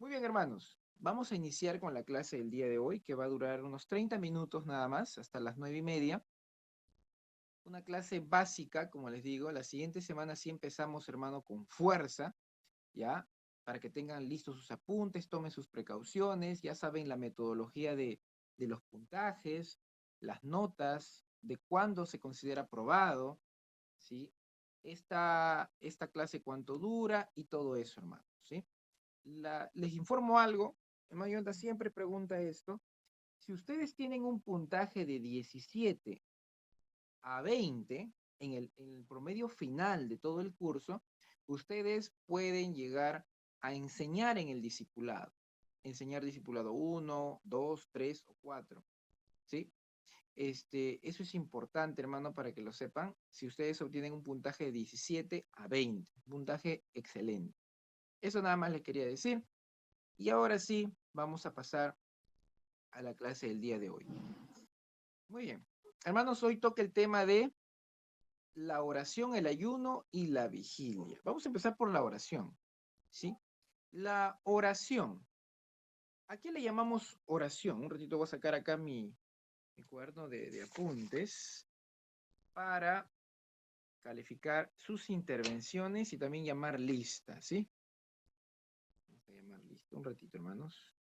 Muy bien, hermanos. Vamos a iniciar con la clase del día de hoy, que va a durar unos 30 minutos nada más, hasta las 9:30. Una clase básica, como les digo. La siguiente semana sí empezamos, hermano, con fuerza, ¿ya? Para que tengan listos sus apuntes, tomen sus precauciones, ya saben la metodología de los puntajes, las notas, de cuándo se considera aprobado, ¿sí? Esta clase cuánto dura y todo eso, hermano, ¿sí? Les informo algo, el Mayonda siempre pregunta esto: si ustedes tienen un puntaje de 17 a 20 en el promedio final de todo el curso, ustedes pueden llegar a enseñar en el discipulado, enseñar discipulado 1, 2, 3 o 4, ¿sí? Eso es importante, hermano, para que lo sepan. Si ustedes obtienen un puntaje de 17 a 20, un puntaje excelente. Eso nada más les quería decir. Y ahora sí, vamos a pasar a la clase del día de hoy. Muy bien. Hermanos, hoy toca el tema de la oración, el ayuno y la vigilia. Vamos a empezar por la oración, ¿sí? La oración. ¿A qué le llamamos oración? Un ratito voy a sacar acá mi cuaderno de apuntes para calificar sus intervenciones y también llamar lista, ¿sí? Vamos a llamar lista. Un ratito, hermanos.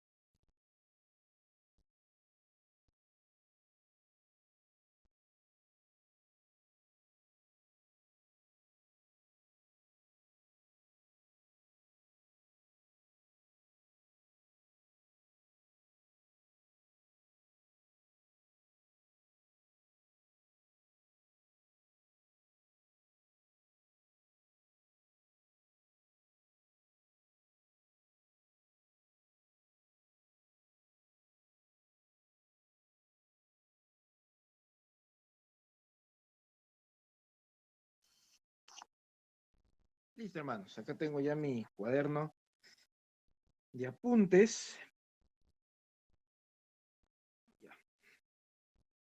Listo, hermanos. Acá tengo ya mi cuaderno de apuntes. Ya.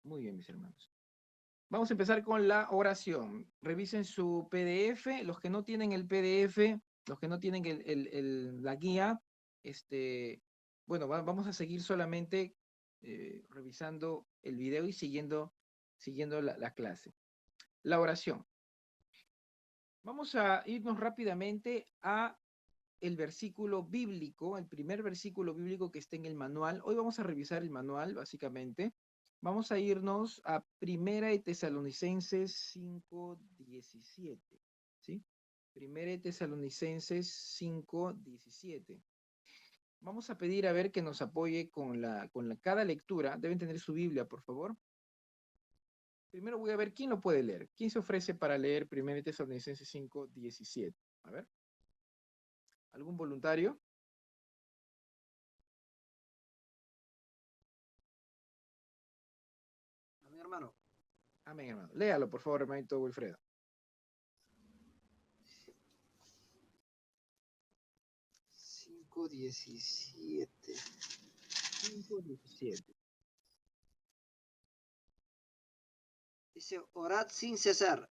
Muy bien, mis hermanos. Vamos a empezar con la oración. Revisen su PDF. Los que no tienen el PDF, los que no tienen la guía, bueno, vamos a seguir solamente revisando el video y siguiendo la clase. La oración. Vamos a irnos rápidamente a el versículo bíblico, el primer versículo bíblico que está en el manual. Hoy vamos a revisar el manual, básicamente. Vamos a irnos a Primera de Tesalonicenses 5:17, ¿sí? Primera de Tesalonicenses 5:17. Vamos a pedir a ver que nos apoye con cada lectura. Deben tener su Biblia, por favor. Primero voy a ver quién lo puede leer. ¿Quién se ofrece para leer Primera de Tesalonicenses 5:17? A ver, ¿algún voluntario? A mi hermano. Amén, hermano. Léalo, por favor, hermanito Wilfredo. 5:17. 5:17. Dice, orad sin cesar.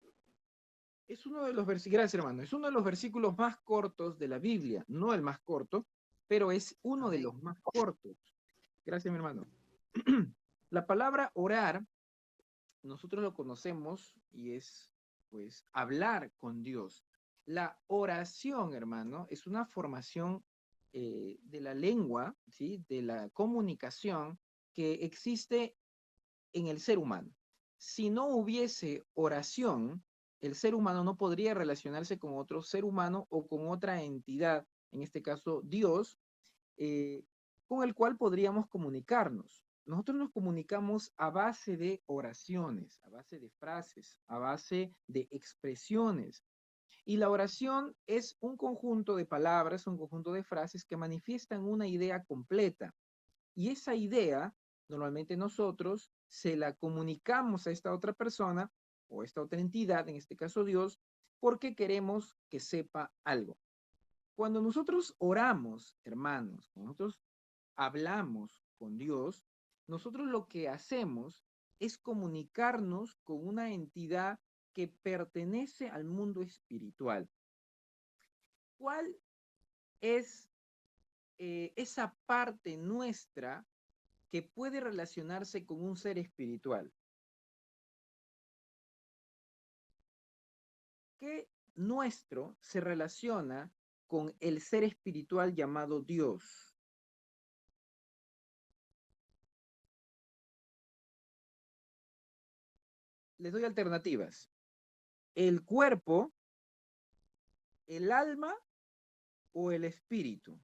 Es uno de los versículos, gracias, hermano, es uno de los versículos más cortos de la Biblia, no el más corto, pero es uno de Amén. los más cortos. Gracias, mi hermano. La palabra orar, nosotros lo conocemos y es, pues, hablar con Dios. La oración, hermano, es una formación de la lengua, ¿sí? De la comunicación que existe en el ser humano. Si no hubiese oración, el ser humano no podría relacionarse con otro ser humano o con otra entidad, en este caso Dios, eh, con el cual podríamos comunicarnos. Nosotros nos comunicamos a base de oraciones, a base de frases, a base de expresiones. Y la oración es un conjunto de palabras, un conjunto de frases que manifiestan una idea completa. Y esa idea, normalmente nosotros se la comunicamos a esta otra persona o esta otra entidad, en este caso Dios, porque queremos que sepa algo. Cuando nosotros oramos, hermanos, cuando nosotros hablamos con Dios, nosotros lo que hacemos es comunicarnos con una entidad que pertenece al mundo espiritual. ¿Cuál es esa parte nuestra que puede relacionarse con un ser espiritual. ¿Qué nuestro se relaciona con el ser espiritual llamado Dios? Les doy alternativas. ¿El cuerpo, el alma o el espíritu?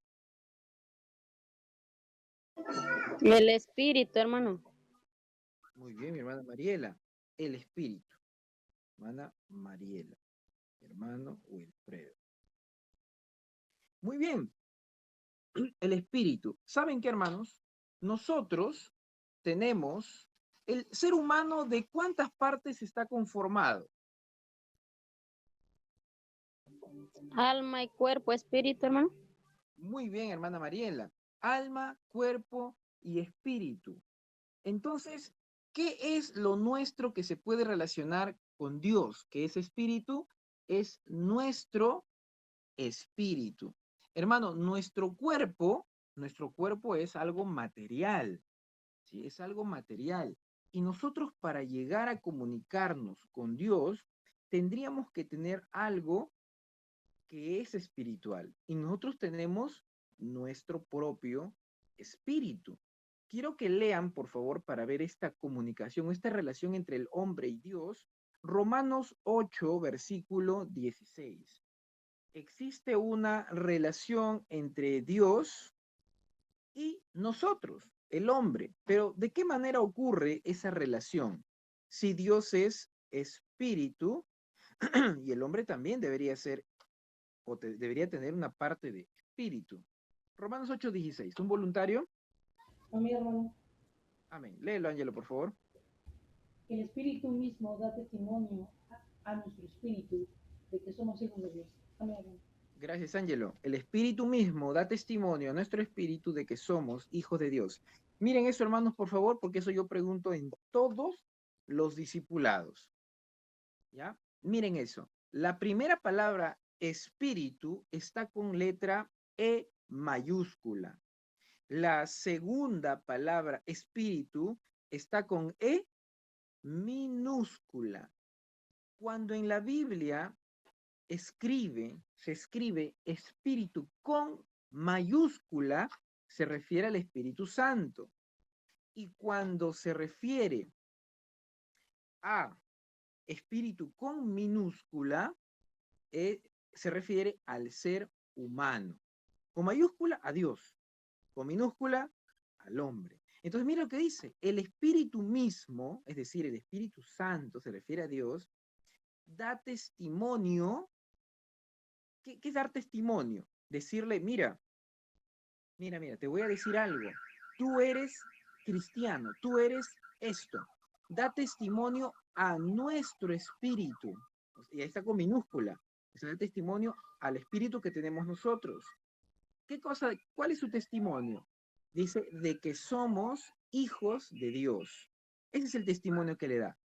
El espíritu, hermano. Muy bien, mi hermana Mariela. El espíritu. Hermana Mariela. Hermano Wilfredo. Muy bien. El espíritu. ¿Saben qué, hermanos? Nosotros tenemos el ser humano, ¿de cuántas partes está conformado? Alma y cuerpo, espíritu, hermano. Muy bien, hermana Mariela. Alma, cuerpo y espíritu. Entonces, ¿qué es lo nuestro que se puede relacionar con Dios? Que es espíritu, es nuestro espíritu. Hermano, nuestro cuerpo es algo material, ¿sí? Es algo material. Y nosotros para llegar a comunicarnos con Dios, tendríamos que tener algo que es espiritual. Y nosotros tenemos nuestro propio espíritu. Quiero que lean, por favor, para ver esta comunicación, esta relación entre el hombre y Dios, Romanos 8, versículo 16. Existe una relación entre Dios y nosotros, el hombre. Pero ¿de qué manera ocurre esa relación? Si Dios es espíritu y el hombre también debería ser debería tener una parte de espíritu. Romanos 8:16. ¿Un voluntario? A mi hermano, Amén. Léelo, Ángelo, por favor. el Espíritu mismo da testimonio a nuestro espíritu de que somos hijos de Dios. Amén, hermano. Gracias, Ángelo. El espíritu mismo da testimonio a nuestro espíritu de que somos hijos de Dios. Miren eso, hermanos, por favor, porque eso yo pregunto en todos los discipulados. ¿Ya? Miren eso. La primera palabra espíritu está con letra E mayúscula. La segunda palabra espíritu está con E minúscula. Cuando en la Biblia se escribe espíritu con mayúscula, se refiere al Espíritu Santo. Y cuando se refiere a espíritu con minúscula, se refiere al ser humano. Con mayúscula a Dios, con minúscula al hombre. Entonces mira lo que dice, el Espíritu mismo, es decir, el Espíritu Santo, se refiere a Dios, da testimonio. ¿Qué es dar testimonio? Decirle, mira, te voy a decir algo. Tú eres cristiano, tú eres esto. Da testimonio a nuestro espíritu. Y ahí está con minúscula. O sea, da testimonio al espíritu que tenemos nosotros. ¿Qué cosa? ¿Cuál es su testimonio? Dice de que somos hijos de Dios. Ese es el testimonio que le da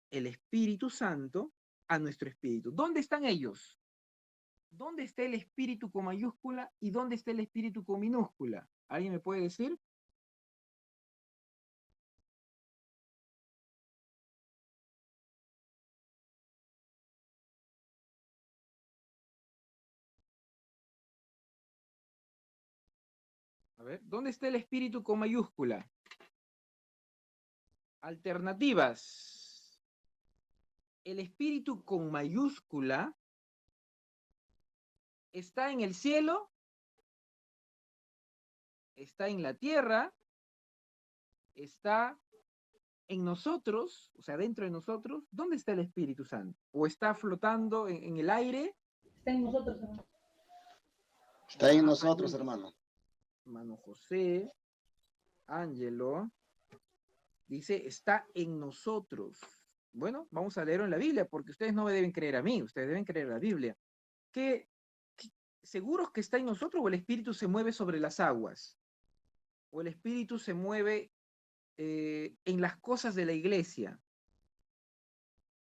el Espíritu Santo a nuestro espíritu. ¿Dónde están ellos? ¿Dónde está el espíritu con mayúscula y dónde está el espíritu con minúscula? ¿Alguien me puede decir? A ver, ¿dónde está el espíritu con mayúscula? Alternativas. El espíritu con mayúscula está en el cielo, está en la tierra, está en nosotros, o sea, dentro de nosotros. ¿Dónde está el Espíritu Santo? ¿O está flotando en el aire? Está en nosotros, hermano. Está en nosotros, hermano. Hermano José, Ángelo, dice, está en nosotros. Bueno, vamos a leerlo en la Biblia, porque ustedes no me deben creer a mí, ustedes deben creer a la Biblia. ¿Seguros que está en nosotros o el Espíritu se mueve sobre las aguas? ¿O el Espíritu se mueve en las cosas de la iglesia?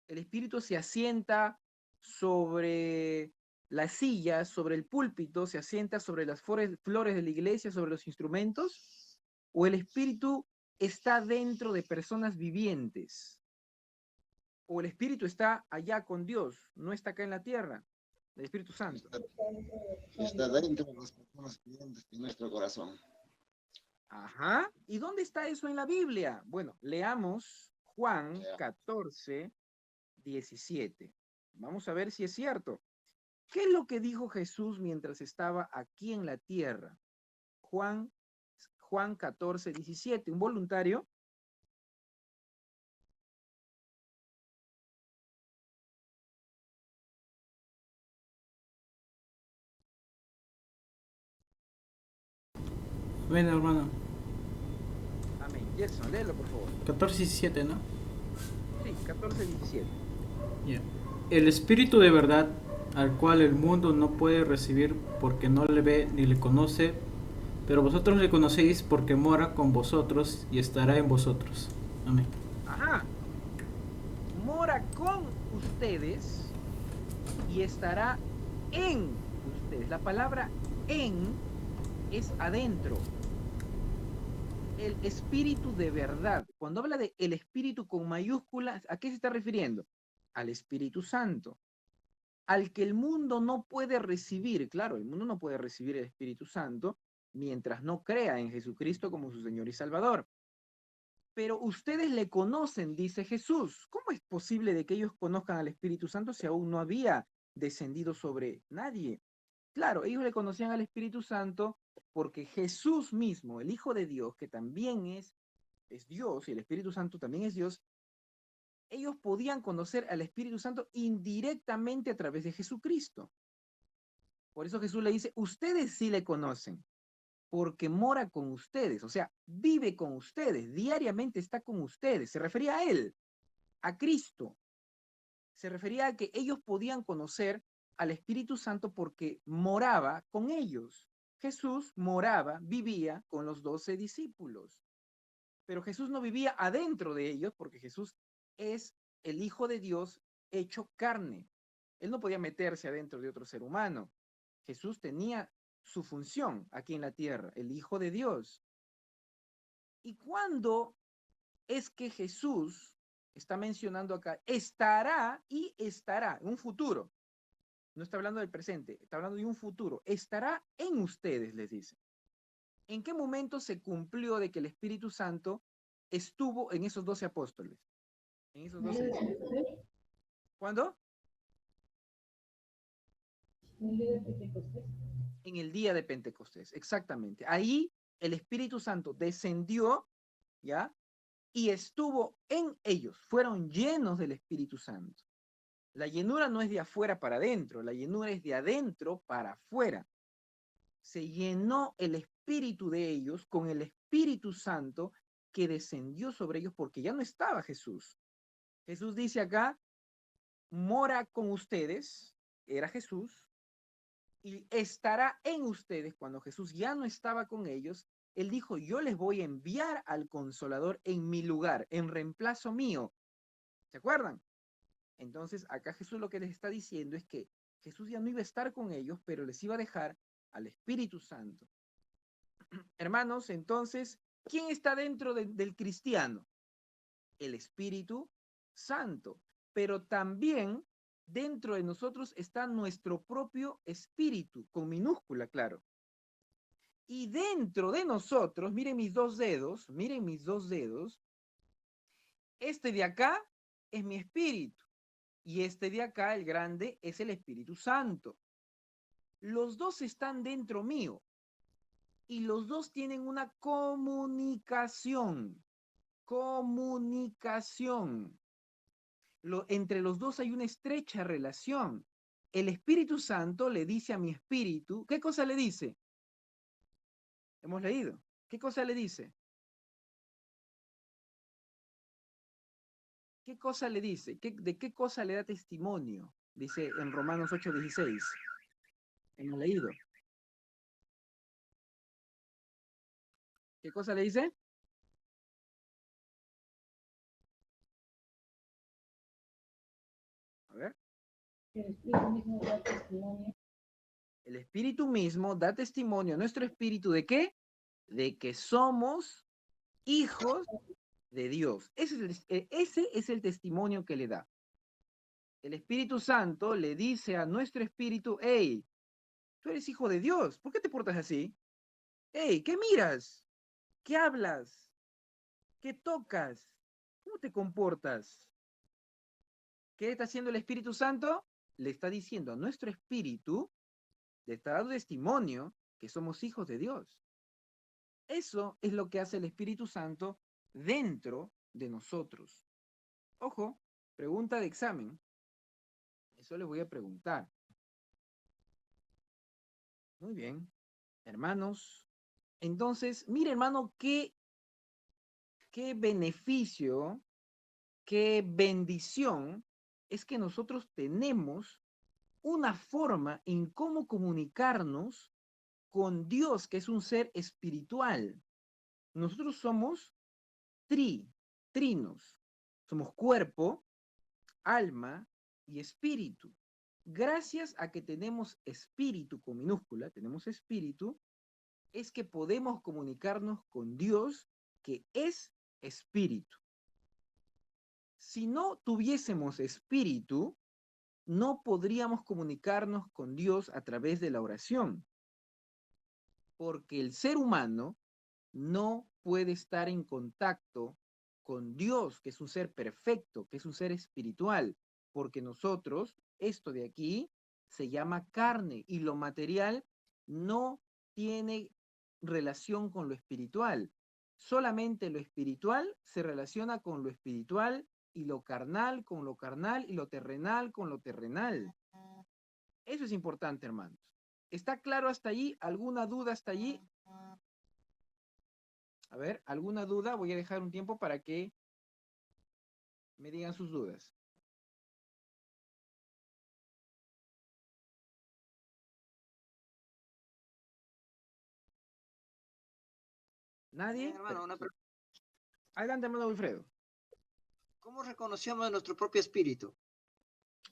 ¿El Espíritu se asienta sobre la silla sobre el púlpito se asienta sobre las flores de la iglesia, sobre los instrumentos, o el espíritu está dentro de personas vivientes, o el espíritu está allá con Dios, no está acá en la tierra, el Espíritu Santo. Está dentro de las personas vivientes de nuestro corazón. Ajá. ¿Y dónde está eso en la Biblia? Bueno, leamos Juan 14, 17. Vamos a ver si es cierto. ¿Qué es lo que dijo Jesús mientras estaba aquí en la tierra? Juan 14, 17. ¿Un voluntario? Bueno, hermano. Amén. Gerson, léelo, por favor. 14 y 17, ¿no? Sí, 14, 17. Yeah. El Espíritu de verdad, al cual el mundo no puede recibir porque no le ve ni le conoce, pero vosotros le conocéis porque mora con vosotros y estará en vosotros. Amén. Ajá. Mora con ustedes y estará en ustedes. La palabra en es adentro. El espíritu de verdad. Cuando habla de el espíritu con mayúsculas, ¿a qué se está refiriendo? Al Espíritu Santo. Al que el mundo no puede recibir. Claro, el mundo no puede recibir el Espíritu Santo mientras no crea en Jesucristo como su Señor y Salvador. Pero ustedes le conocen, dice Jesús. ¿Cómo es posible de que ellos conozcan al Espíritu Santo si aún no había descendido sobre nadie? Claro, ellos le conocían al Espíritu Santo porque Jesús mismo, el Hijo de Dios, que también es Dios, y el Espíritu Santo también es Dios, ellos podían conocer al Espíritu Santo indirectamente a través de Jesucristo. Por eso Jesús le dice, ustedes sí le conocen, porque mora con ustedes, o sea, vive con ustedes, diariamente está con ustedes. Se refería a Él, a Cristo. Se refería a que ellos podían conocer al Espíritu Santo porque moraba con ellos. Jesús moraba, vivía con los 12 discípulos. Pero Jesús no vivía adentro de ellos porque Jesús es el Hijo de Dios hecho carne. Él no podía meterse adentro de otro ser humano. Jesús tenía su función aquí en la tierra, el Hijo de Dios. ¿Y cuándo es que Jesús está mencionando acá? Estará y estará, un futuro. No está hablando del presente, está hablando de un futuro. Estará en ustedes, les dice. ¿En qué momento se cumplió de que el Espíritu Santo estuvo en esos 12 apóstoles? En esos 12 discípulos. ¿Cuándo? En el día de Pentecostés, exactamente. Ahí el Espíritu Santo descendió, ¿ya? Y estuvo en ellos, fueron llenos del Espíritu Santo. La llenura no es de afuera para adentro, la llenura es de adentro para afuera. Se llenó el espíritu de ellos con el Espíritu Santo que descendió sobre ellos porque ya no estaba Jesús. Jesús dice acá, mora con ustedes, era Jesús, y estará en ustedes cuando Jesús ya no estaba con ellos. Él dijo, yo les voy a enviar al Consolador en mi lugar, en reemplazo mío. ¿Se acuerdan? Entonces, acá Jesús lo que les está diciendo es que Jesús ya no iba a estar con ellos, pero les iba a dejar al Espíritu Santo. Hermanos, entonces, ¿quién está dentro del cristiano? El Espíritu Santo. Pero también dentro de nosotros está nuestro propio espíritu, con minúscula, claro. Y dentro de nosotros, miren mis dos dedos, este de acá es mi espíritu. Y este de acá, el grande, es el Espíritu Santo. Los dos están dentro mío. Y los dos tienen una comunicación. Entre los dos hay una estrecha relación. El Espíritu Santo le dice a mi espíritu, ¿qué cosa le dice? Hemos leído. ¿Qué cosa le dice? ¿Qué cosa le dice? ¿De qué cosa le da testimonio? Dice en Romanos 8:16. Hemos leído. ¿Qué cosa le dice? A ver. El Espíritu mismo da testimonio El Espíritu mismo da testimonio a nuestro espíritu ¿de qué? De que somos hijos de Dios. Ese es el testimonio que le da. El Espíritu Santo le dice a nuestro espíritu, hey, tú eres hijo de Dios, ¿por qué te portas así? Hey, ¿qué miras? ¿Qué hablas? ¿Qué tocas? ¿Cómo te comportas? ¿Qué está haciendo el Espíritu Santo? Le está diciendo a nuestro espíritu, le está dando testimonio que somos hijos de Dios. Eso es lo que hace el Espíritu Santo dentro de nosotros. Ojo, pregunta de examen. Eso les voy a preguntar. Muy bien, hermanos. Entonces, mire, hermano, qué beneficio, qué bendición es que nosotros tenemos una forma en cómo comunicarnos con Dios, que es un ser espiritual. Nosotros somos trinos. Somos cuerpo, alma y espíritu. Gracias a que tenemos espíritu con minúscula, tenemos espíritu, es que podemos comunicarnos con Dios, que es espíritu. Si no tuviésemos espíritu, no podríamos comunicarnos con Dios a través de la oración, porque el ser humano no puede estar en contacto con Dios, que es un ser perfecto, que es un ser espiritual, porque nosotros, esto de aquí, se llama carne y lo material no tiene relación con lo espiritual. Solamente lo espiritual se relaciona con lo espiritual y lo carnal con lo carnal y lo terrenal con lo terrenal. Eso es importante, hermanos. ¿Está claro hasta allí? ¿Alguna duda hasta allí? A ver, ¿alguna duda? Voy a dejar un tiempo para que me digan sus dudas. ¿Nadie? Bien, hermano, Adelante, hermano Wilfredo. ¿Cómo reconocemos nuestro propio espíritu?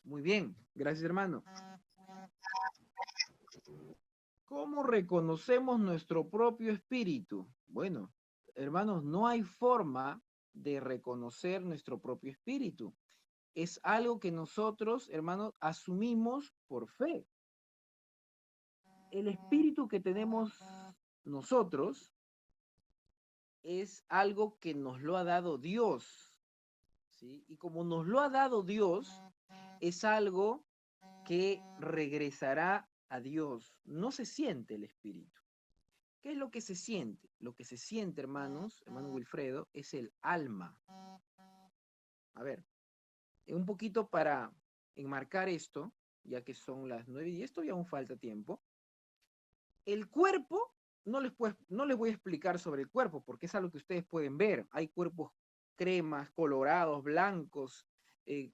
Muy bien, gracias, hermano. ¿Cómo reconocemos nuestro propio espíritu? Bueno, hermanos, no hay forma de reconocer nuestro propio espíritu. Es algo que nosotros, hermanos, asumimos por fe. El espíritu que tenemos nosotros es algo que nos lo ha dado Dios, ¿sí? Y como nos lo ha dado Dios, es algo que regresará a Dios. No se siente el espíritu. ¿Qué es lo que se siente? Lo que se siente, hermanos, hermano Wilfredo, es el alma. A ver, un poquito para enmarcar esto, ya que son las 9:10, todavía aún falta tiempo. El cuerpo, no les voy a explicar sobre el cuerpo, porque es algo que ustedes pueden ver. Hay cuerpos cremas, colorados, blancos,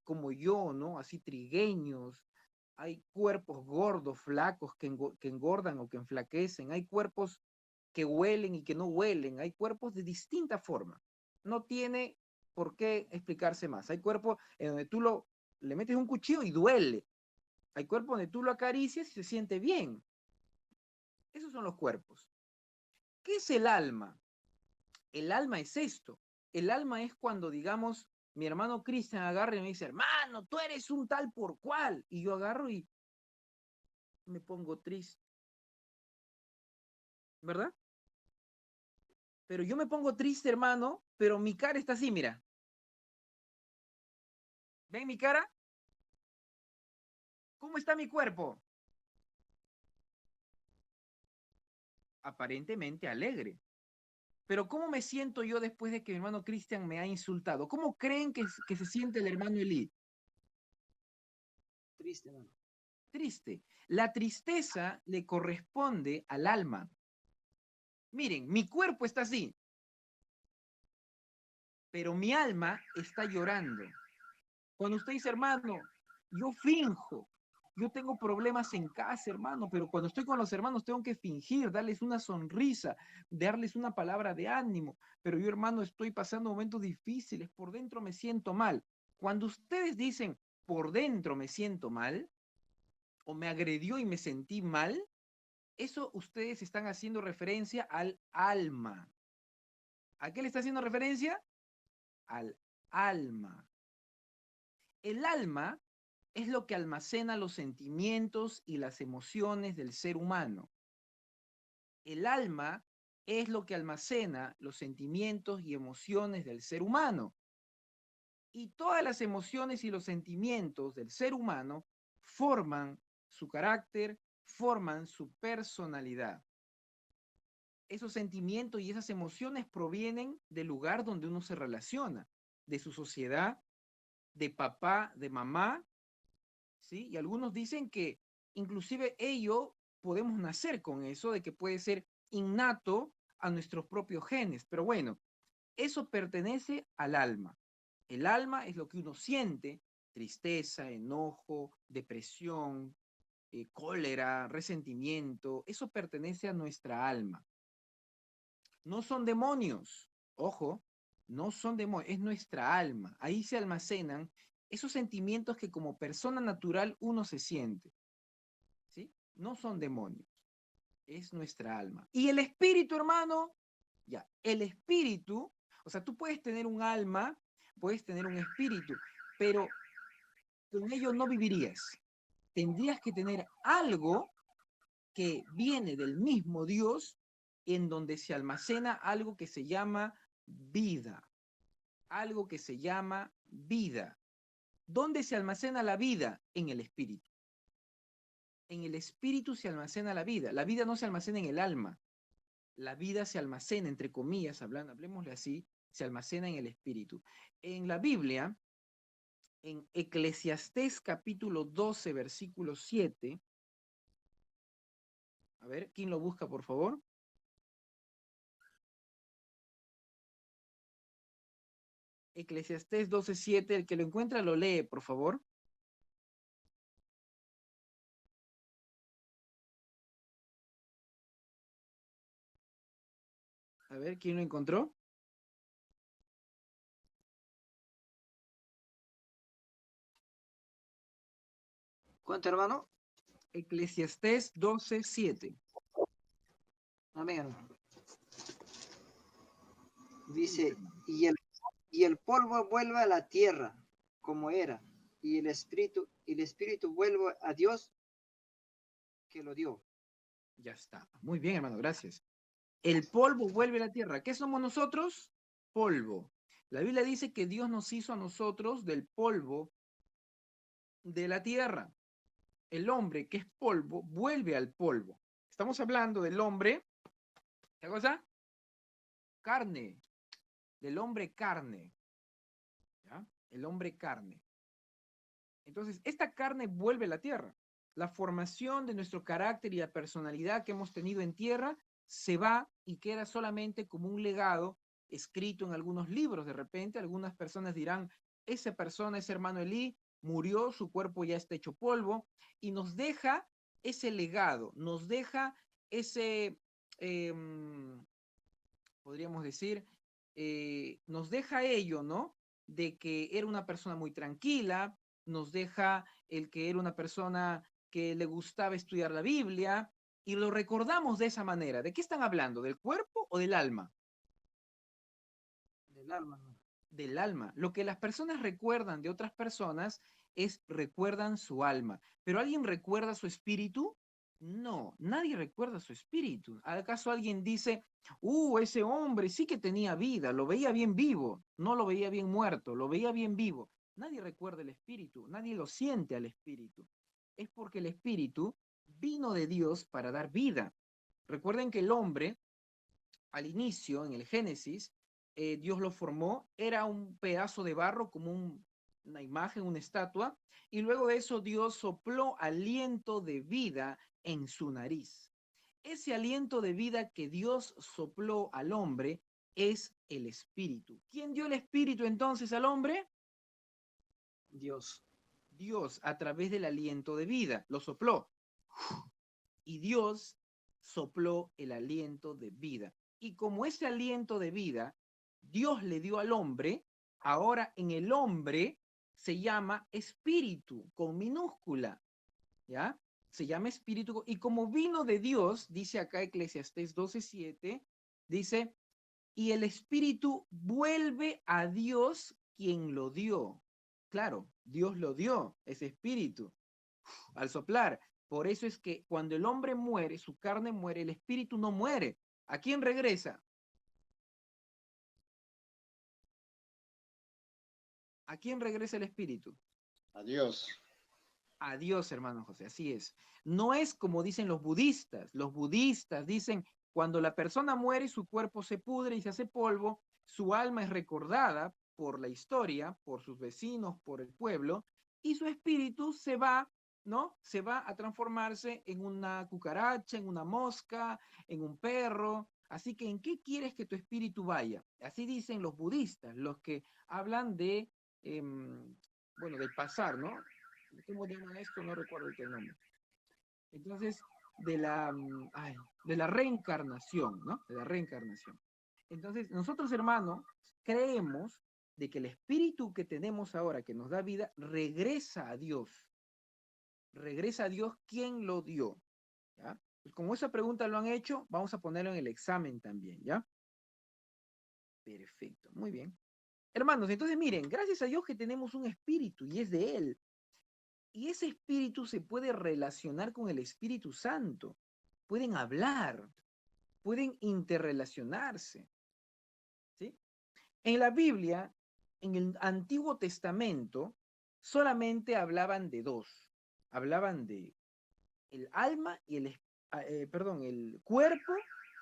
como yo, ¿no? Así trigueños. Hay cuerpos gordos, flacos, que engordan o que enflaquecen. Hay cuerpos que huelen y que no huelen. Hay cuerpos de distinta forma. No tiene por qué explicarse más. Hay cuerpos en donde tú le metes un cuchillo y duele. Hay cuerpos donde tú lo acaricias y se siente bien. Esos son los cuerpos. ¿Qué es el alma? El alma es esto. El alma es cuando, digamos, mi hermano Cristian agarra y me dice, hermano, tú eres un tal por cual. Y yo agarro y me pongo triste. ¿Verdad? Pero yo me pongo triste, hermano, pero mi cara está así, mira. ¿Ven mi cara? ¿Cómo está mi cuerpo? Aparentemente alegre. Pero ¿cómo me siento yo después de que mi hermano Cristian me ha insultado? ¿Cómo creen que se siente el hermano Eli? Triste, hermano. Triste. La tristeza le corresponde al alma. Miren, mi cuerpo está así, pero mi alma está llorando. Cuando usted dice, hermano, yo finjo, yo tengo problemas en casa, hermano, pero cuando estoy con los hermanos tengo que fingir, darles una sonrisa, darles una palabra de ánimo, pero yo, hermano, estoy pasando momentos difíciles, por dentro me siento mal. Cuando ustedes dicen, por dentro me siento mal, o me agredió y me sentí mal, Eso ustedes están haciendo referencia al alma. ¿A qué le está haciendo referencia? Al alma. El alma es lo que almacena los sentimientos y las emociones del ser humano. El alma es lo que almacena los sentimientos y emociones del ser humano. Y todas las emociones y los sentimientos del ser humano forman su carácter, forman su personalidad. Esos sentimientos y esas emociones provienen del lugar donde uno se relaciona, de su sociedad, de papá, de mamá, ¿sí? Y algunos dicen que inclusive ello podemos nacer con eso, de que puede ser innato a nuestros propios genes. Pero bueno, eso pertenece al alma. El alma es lo que uno siente: tristeza, enojo, depresión, cólera, resentimiento. Eso pertenece a nuestra alma. No son demonios, ojo, no son demonios, es nuestra alma. Ahí se almacenan esos sentimientos que como persona natural uno se siente, ¿sí? No son demonios, es nuestra alma. Y el espíritu, hermano, ya, el espíritu, o sea, tú puedes tener un alma, puedes tener un espíritu, pero con ello no vivirías. Tendrías que tener algo que viene del mismo Dios, en donde se almacena algo que se llama vida. Algo que se llama vida. ¿Dónde se almacena la vida? En el espíritu. En el espíritu se almacena la vida. La vida no se almacena en el alma. La vida se almacena, entre comillas, hablemosle así, se almacena en el espíritu. En la Biblia, en Eclesiastés capítulo 12, versículo 7, a ver, ¿quién lo busca, por favor? Eclesiastés 12:7, el que lo encuentra lo lee, por favor. A ver, ¿quién lo encontró? ¿Cuánto, hermano? Eclesiastés 12:7. Amén, hermano. Dice, y el polvo vuelve a la tierra como era, y el espíritu vuelve a Dios que lo dio. Ya está. Muy bien, hermano, gracias. El polvo vuelve a la tierra. ¿Qué somos nosotros? Polvo. La Biblia dice que Dios nos hizo a nosotros del polvo de la tierra. El hombre, que es polvo, vuelve al polvo. Estamos hablando del hombre, ¿qué cosa? Carne. Del hombre carne. ¿Ya? El hombre carne. Entonces, esta carne vuelve a la tierra. La formación de nuestro carácter y la personalidad que hemos tenido en tierra se va y queda solamente como un legado escrito en algunos libros. De repente, algunas personas dirán, esa persona, ese hermano Elí, murió, su cuerpo ya está hecho polvo, y nos deja ese legado, nos deja ese, podríamos decir, nos deja ello, ¿no? De que era una persona muy tranquila, nos deja el que era una persona que le gustaba estudiar la Biblia, y lo recordamos de esa manera. ¿De qué están hablando? ¿Del cuerpo o del alma? Del alma, hermano. Del alma. Lo que las personas recuerdan de otras personas recuerdan su alma. ¿Pero alguien recuerda su espíritu? No, nadie recuerda su espíritu. ¿Acaso alguien dice, ese hombre sí que tenía vida, lo veía bien vivo, no lo veía bien muerto, lo veía bien vivo? Nadie recuerda el espíritu, nadie lo siente al espíritu. Es porque el espíritu vino de Dios para dar vida. Recuerden que el hombre, al inicio, en el Génesis, Dios lo formó, era un pedazo de barro como una imagen, una estatua, y luego de eso Dios sopló aliento de vida en su nariz. Ese aliento de vida que Dios sopló al hombre es el espíritu. ¿Quién dio el espíritu entonces al hombre? Dios. Dios, a través del aliento de vida, lo sopló. Y Dios sopló el aliento de vida. Y como ese aliento de vida Dios le dio al hombre, ahora en el hombre se llama espíritu, con minúscula, ¿ya? se llama espíritu, y como vino de Dios, dice acá Eclesiastés 12:7, dice, y el espíritu vuelve a Dios quien lo dio. Claro, Dios lo dio, ese espíritu, al soplar. Por eso es que cuando el hombre muere, su carne muere, el espíritu no muere. ¿A quién regresa? ¿A quién regresa el espíritu? Adiós. A Dios, hermano José, así es. No es como dicen los budistas. Los budistas dicen, cuando la persona muere, su cuerpo se pudre y se hace polvo, su alma es recordada por la historia, por sus vecinos, por el pueblo, y su espíritu se va, ¿no? Se va a transformarse en una cucaracha, en una mosca, en un perro. Así que, ¿en qué quieres que tu espíritu vaya? Así dicen los budistas, los que hablan de, bueno, del pasar, ¿no? ¿Cómo llaman esto? No recuerdo el nombre. Entonces, de la reencarnación, ¿no? De la reencarnación. Entonces, nosotros, hermanos, creemos de que el espíritu que tenemos ahora, que nos da vida, regresa a Dios. Regresa a Dios quien lo dio. ¿Ya? Pues como esa pregunta lo han hecho, vamos a ponerlo en el examen también, ¿ya? Perfecto, muy bien. Hermanos, entonces miren, gracias a Dios que tenemos un espíritu y es de Él. Y ese espíritu se puede relacionar con el Espíritu Santo. Pueden hablar, pueden interrelacionarse. ¿Sí? En la Biblia, en el Antiguo Testamento, solamente hablaban de dos. Hablaban de el alma y el cuerpo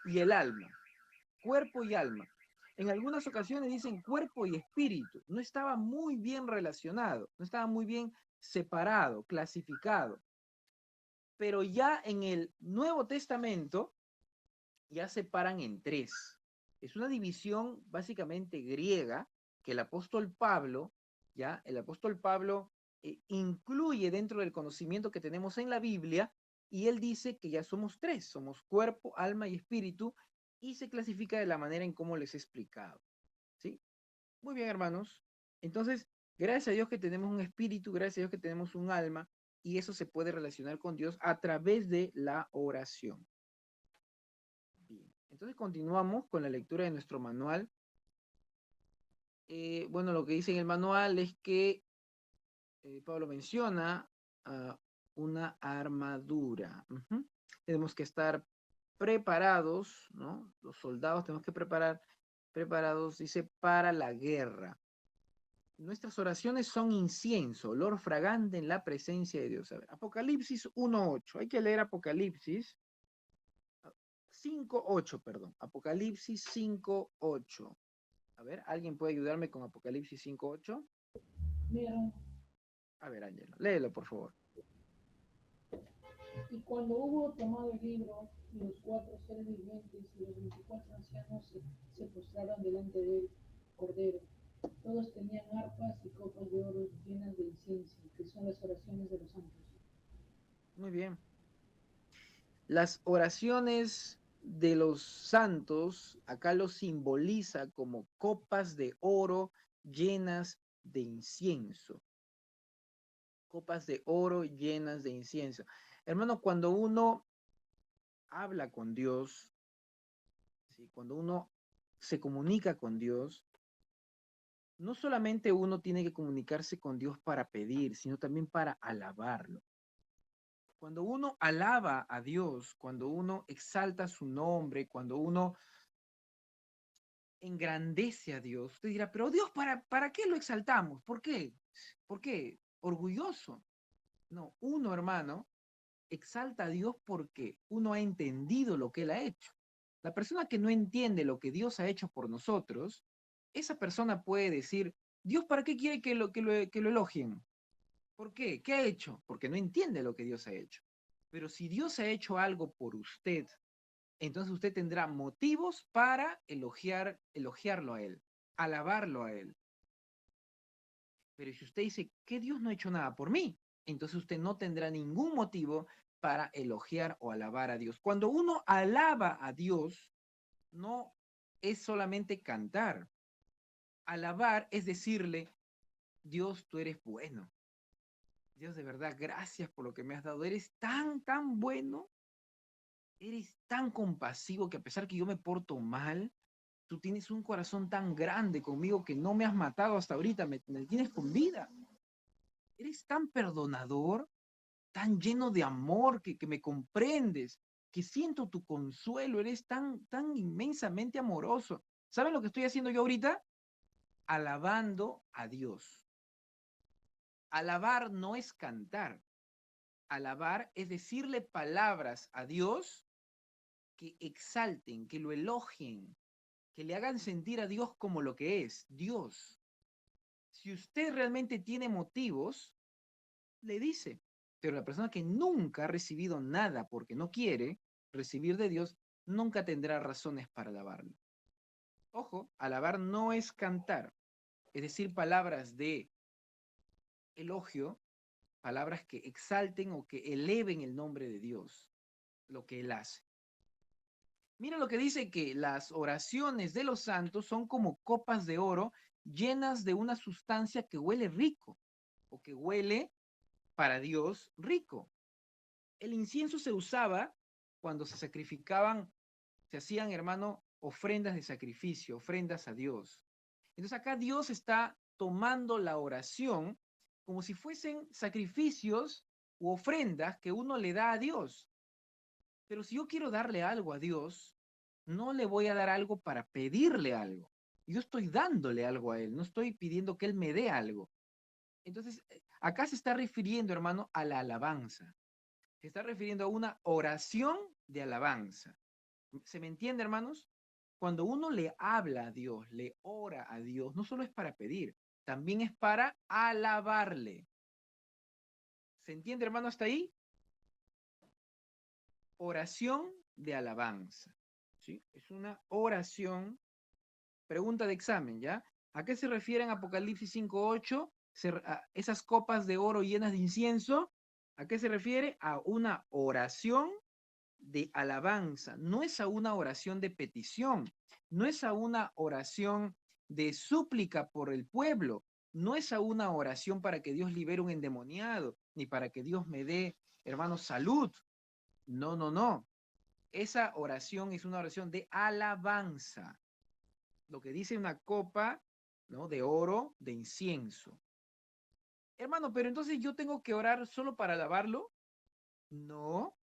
y el alma. Cuerpo y alma. En algunas ocasiones dicen cuerpo y espíritu. No estaba muy bien relacionado, no estaba muy bien separado, clasificado. Pero ya en el Nuevo Testamento ya se paran en tres. Es una división básicamente griega que el apóstol Pablo, ya el apóstol Pablo incluye dentro del conocimiento que tenemos en la Biblia, y él dice que ya somos tres, somos cuerpo, alma y espíritu, y se clasifica de la manera en cómo les he explicado. ¿Sí? Muy bien, hermanos. Entonces, gracias a Dios que tenemos un espíritu, gracias a Dios que tenemos un alma, y eso se puede relacionar con Dios a través de la oración. Bien, entonces continuamos con la lectura de nuestro manual. Bueno, lo que dice en el manual es que Pablo menciona una armadura. Tenemos que estar preparados, ¿no? Los soldados tenemos que preparados, dice, para la guerra. Nuestras oraciones son incienso, olor fragante en la presencia de Dios. A ver, Apocalipsis 1:8. Hay que leer Apocalipsis 5:8, perdón. Apocalipsis 5:8. A ver, ¿alguien puede ayudarme con Apocalipsis 5:8? Mira, A ver, Ángelo, léelo, por favor. y cuando hubo tomado el libro, los 4 seres vivientes y los 24 ancianos se postraron delante del Cordero. Todos tenían arpas y copas de oro llenas de incienso, que son las oraciones de los santos. Muy bien. Las oraciones de los santos, acá lo simboliza como copas de oro llenas de incienso. Copas de oro llenas de incienso. Hermano, cuando uno habla con Dios, ¿sí? Cuando uno se comunica con Dios, no solamente uno tiene que comunicarse con Dios para pedir, sino también para alabarlo. Cuando uno alaba a Dios, cuando uno exalta su nombre, cuando uno engrandece a Dios, usted dirá, pero Dios, ¿para qué lo exaltamos? ¿Por qué? ¿Por qué? Orgulloso. No, uno, hermano, exalta a Dios porque uno ha entendido lo que Él ha hecho. La persona que no entiende lo que Dios ha hecho por nosotros, esa persona puede decir, Dios, ¿para qué quiere que lo elogien? ¿Por qué? ¿Qué ha hecho? Porque no entiende lo que Dios ha hecho. Pero si Dios ha hecho algo por usted, entonces usted tendrá motivos para elogiarlo a Él, alabarlo a Él. Pero si usted dice que Dios no ha hecho nada por mí, entonces usted no tendrá ningún motivo para elogiar o alabar a Dios. Cuando uno alaba a Dios, no es solamente cantar. Alabar es decirle, Dios, tú eres bueno. Dios, de verdad, gracias por lo que me has dado. Eres tan, tan bueno. Eres tan compasivo que a pesar que yo me porto mal, tú tienes un corazón tan grande conmigo que no me has matado hasta ahorita, me tienes con vida. Eres tan perdonador, tan lleno de amor que me comprendes, que siento tu consuelo, eres tan, tan inmensamente amoroso. ¿Saben lo que estoy haciendo yo ahorita? Alabando a Dios. Alabar no es cantar. Alabar es decirle palabras a Dios que exalten, que lo elogien, que le hagan sentir a Dios como lo que es, Dios. Si usted realmente tiene motivos, le dice, pero la persona que nunca ha recibido nada porque no quiere recibir de Dios, nunca tendrá razones para alabarlo. Ojo, alabar no es cantar, es decir, palabras de elogio, palabras que exalten o que eleven el nombre de Dios, lo que Él hace. Mira lo que dice, que las oraciones de los santos son como copas de oro llenas de una sustancia que huele rico o que huele para Dios rico. El incienso se usaba cuando se sacrificaban, se hacían, hermano, ofrendas de sacrificio, ofrendas a Dios. Entonces acá Dios está tomando la oración como si fuesen sacrificios u ofrendas que uno le da a Dios. Pero si yo quiero darle algo a Dios, no le voy a dar algo para pedirle algo. Yo estoy dándole algo a Él, no estoy pidiendo que Él me dé algo. Entonces, acá se está refiriendo, hermano, a la alabanza. Se está refiriendo a una oración de alabanza. ¿Se me entiende, hermanos? Cuando uno le habla a Dios, le ora a Dios, no solo es para pedir, también es para alabarle. ¿Se entiende, hermano, hasta ahí? Oración de alabanza. ¿Sí? Es una oración. Pregunta de examen, ¿ya? ¿A qué se refiere en Apocalipsis 5:8? Esas copas de oro llenas de incienso, ¿a qué se refiere? A una oración de alabanza. No es a una oración de petición, no es a una oración de súplica por el pueblo, no es a una oración para que Dios libere un endemoniado, ni para que Dios me dé, hermano, salud. No, no, no. Esa oración es una oración de alabanza. Lo que dice una copa, ¿no?, de oro, de incienso. Hermano, pero entonces yo tengo que orar solo para alabarlo. No.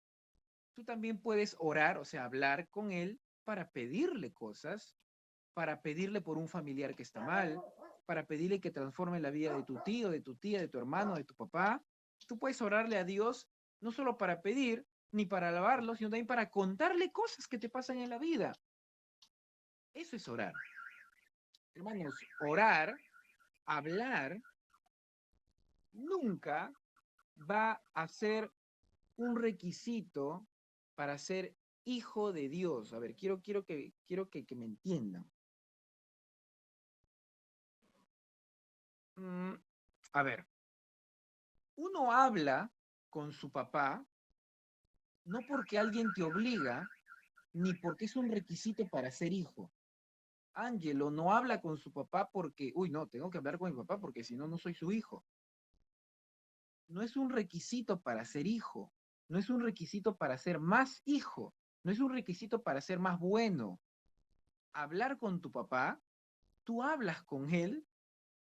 Tú también puedes orar, o sea, hablar con Él para pedirle cosas, para pedirle por un familiar que está mal, para pedirle que transforme la vida de tu tío, de tu tía, de tu hermano, de tu papá. Tú puedes orarle a Dios no solo para pedir, ni para alabarlo, sino también para contarle cosas que te pasan en la vida. Eso es orar. Hermanos, orar, hablar, nunca va a ser un requisito para ser hijo de Dios. A ver, quiero que me entiendan. A ver, uno habla con su papá no porque alguien te obliga, ni porque es un requisito para ser hijo. Ángelo no habla con su papá porque, uy, no, tengo que hablar con mi papá porque si no, no soy su hijo. No es un requisito para ser hijo, no es un requisito para ser más hijo, no es un requisito para ser más bueno. Hablar con tu papá, tú hablas con él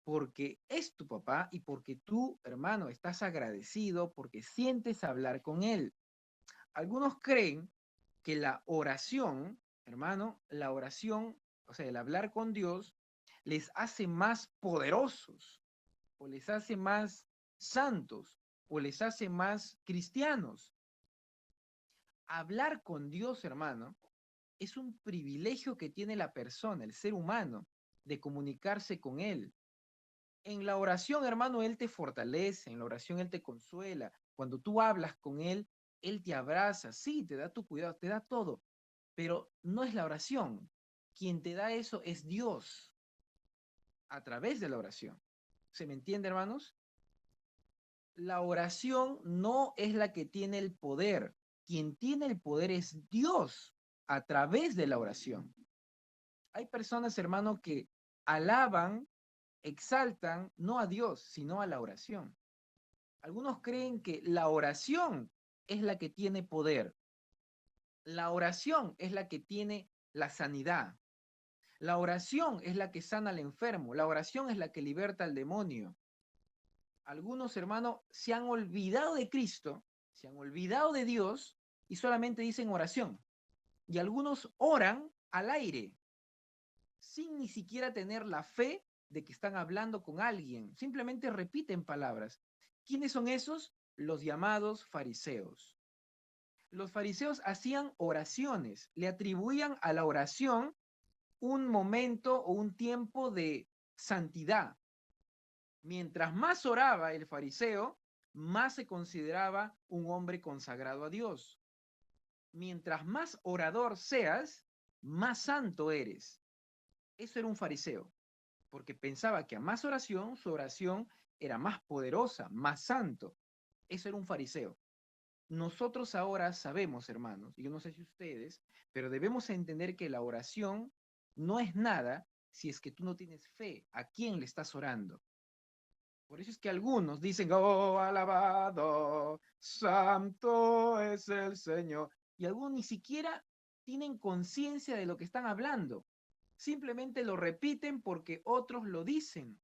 porque es tu papá y porque tú, hermano, estás agradecido porque sientes hablar con él. Algunos creen que la oración, hermano, la oración, o sea, el hablar con Dios, les hace más poderosos, o les hace más santos, o les hace más cristianos. Hablar con Dios, hermano, es un privilegio que tiene la persona, el ser humano, de comunicarse con Él. En la oración, hermano, Él te fortalece, en la oración Él te consuela. Cuando tú hablas con Él, Él te abraza, sí, te da tu cuidado, te da todo, pero no es la oración. Quien te da eso es Dios, a través de la oración. ¿Se me entiende, hermanos? La oración no es la que tiene el poder. Quien tiene el poder es Dios, a través de la oración. Hay personas, hermano, que alaban, exaltan, no a Dios, sino a la oración. Algunos creen que la oración es la que tiene poder. La oración es la que tiene la sanidad. La oración es la que sana al enfermo. La oración es la que liberta al demonio. Algunos hermanos se han olvidado de Cristo, se han olvidado de Dios y solamente dicen oración. Y algunos oran al aire, sin ni siquiera tener la fe de que están hablando con alguien. Simplemente repiten palabras. ¿Quiénes son esos? Los llamados fariseos. Los fariseos hacían oraciones, le atribuían a la oración un momento o un tiempo de santidad. Mientras más oraba el fariseo, más se consideraba un hombre consagrado a Dios. Mientras más orador seas, más santo eres. Eso era un fariseo, porque pensaba que a más oración, su oración era más poderosa, más santo. Eso era un fariseo. Nosotros ahora sabemos, hermanos, y yo no sé si ustedes, pero debemos entender que la oración no es nada si es que tú no tienes fe a quién le estás orando. Por eso es que algunos dicen, oh, alabado, santo es el Señor. Y algunos ni siquiera tienen conciencia de lo que están hablando. Simplemente lo repiten porque otros lo dicen.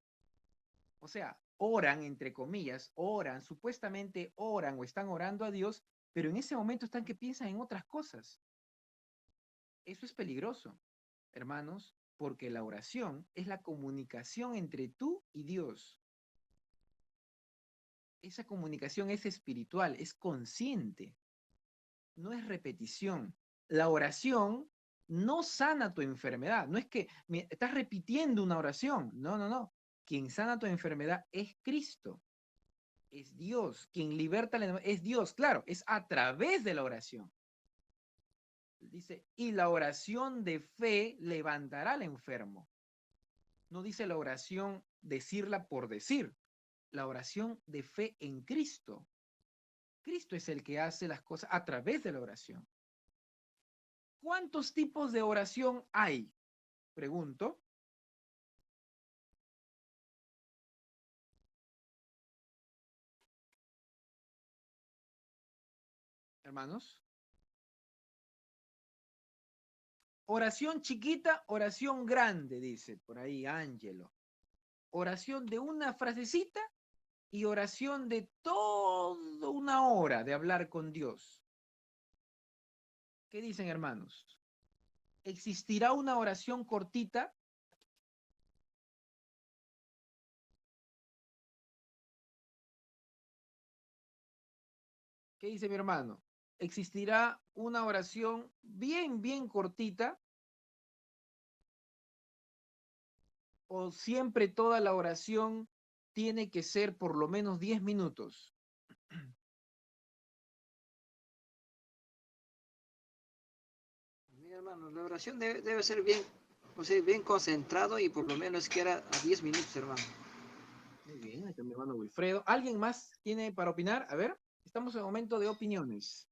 O sea, oran, entre comillas, oran, supuestamente oran o están orando a Dios, pero en ese momento están que piensan en otras cosas. Eso es peligroso, hermanos, porque la oración es la comunicación entre tú y Dios. Esa comunicación es espiritual, es consciente, no es repetición. La oración no sana tu enfermedad, no es que estás repitiendo una oración, no. Quien sana tu enfermedad es Cristo, es Dios. Quien liberta es Dios, claro, es a través de la oración. Dice, y la oración de fe levantará al enfermo. No dice la oración decirla por decir, la oración de fe en Cristo. Cristo es el que hace las cosas a través de la oración. ¿Cuántos tipos de oración hay? Pregunto. Hermanos. Oración chiquita, oración grande, dice por ahí Ángelo. Oración de una frasecita y oración de toda una hora de hablar con Dios. ¿Qué dicen, hermanos? ¿Existirá una oración cortita? ¿Qué dice mi hermano? ¿Existirá una oración bien cortita? ¿O siempre toda la oración tiene que ser por lo menos 10 minutos? Mi hermano, la oración debe ser bien, o sea, bien concentrado y por lo menos que era a 10 minutos, hermano. Muy bien, ahí está mi hermano Wilfredo. ¿Alguien más tiene para opinar? A ver, estamos en el momento de opiniones.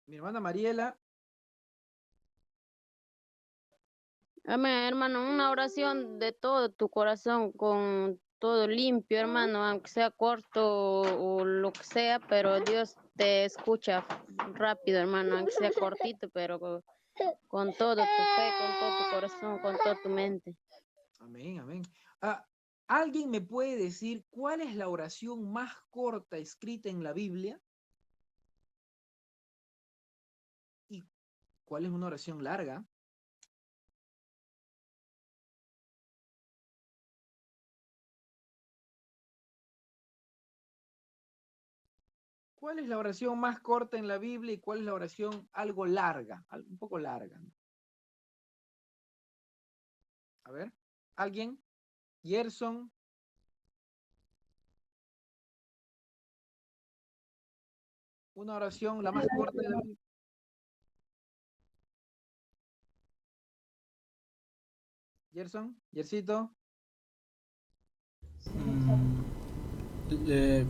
Mi hermana Mariela. Amén, hermano, una oración de todo tu corazón, con todo limpio, hermano, aunque sea corto o lo que sea, pero Dios te escucha rápido, hermano, aunque sea cortito, pero con todo tu fe, con todo tu corazón, con toda tu mente. Amén. ¿Alguien me puede decir cuál es la oración más corta escrita en la Biblia? ¿Y cuál es una oración larga? ¿Cuál es la oración más corta en la Biblia y cuál es la oración algo larga, un poco larga? A ver, ¿alguien? Gerson. Una oración, la más corta de la Biblia. Gerson, Gersito.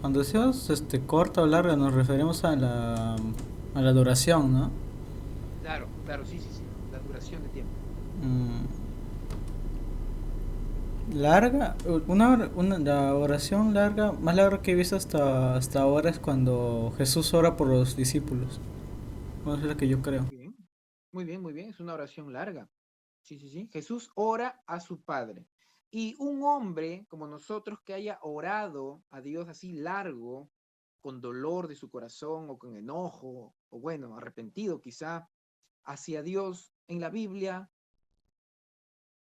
Cuando decimos corta o larga nos referimos a la duración, ¿no? Claro, sí, la duración de tiempo. Larga, la oración larga, más larga que he visto hasta ahora es cuando Jesús ora por los discípulos. Bueno, eso es lo que yo creo. Bien, muy bien, muy bien. Es una oración larga. Sí, sí, sí. Jesús ora a su Padre. Y un hombre como nosotros que haya orado a Dios así largo, con dolor de su corazón o con enojo, o bueno, arrepentido quizá, hacia Dios en la Biblia,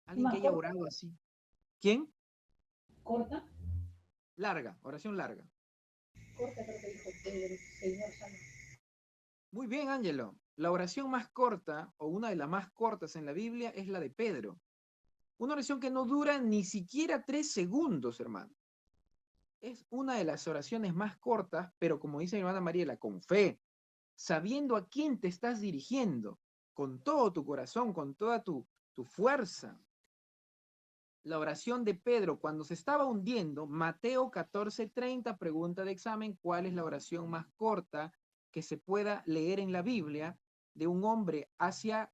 alguien que Más haya corta, orado así. ¿Quién? corta, Larga, oración larga. corta creo que dijo Pedro, Señor salva. Muy bien, Ángelo. La oración más corta, o una de las más cortas en la Biblia, es la de Pedro. Una oración que no dura ni siquiera 3 segundos, hermano. Es una de las oraciones más cortas, pero como dice mi hermana Mariela, con fe, sabiendo a quién te estás dirigiendo, con todo tu corazón, con toda tu fuerza. La oración de Pedro cuando se estaba hundiendo, Mateo 14:30, pregunta de examen, ¿cuál es la oración más corta que se pueda leer en la Biblia de un hombre hacia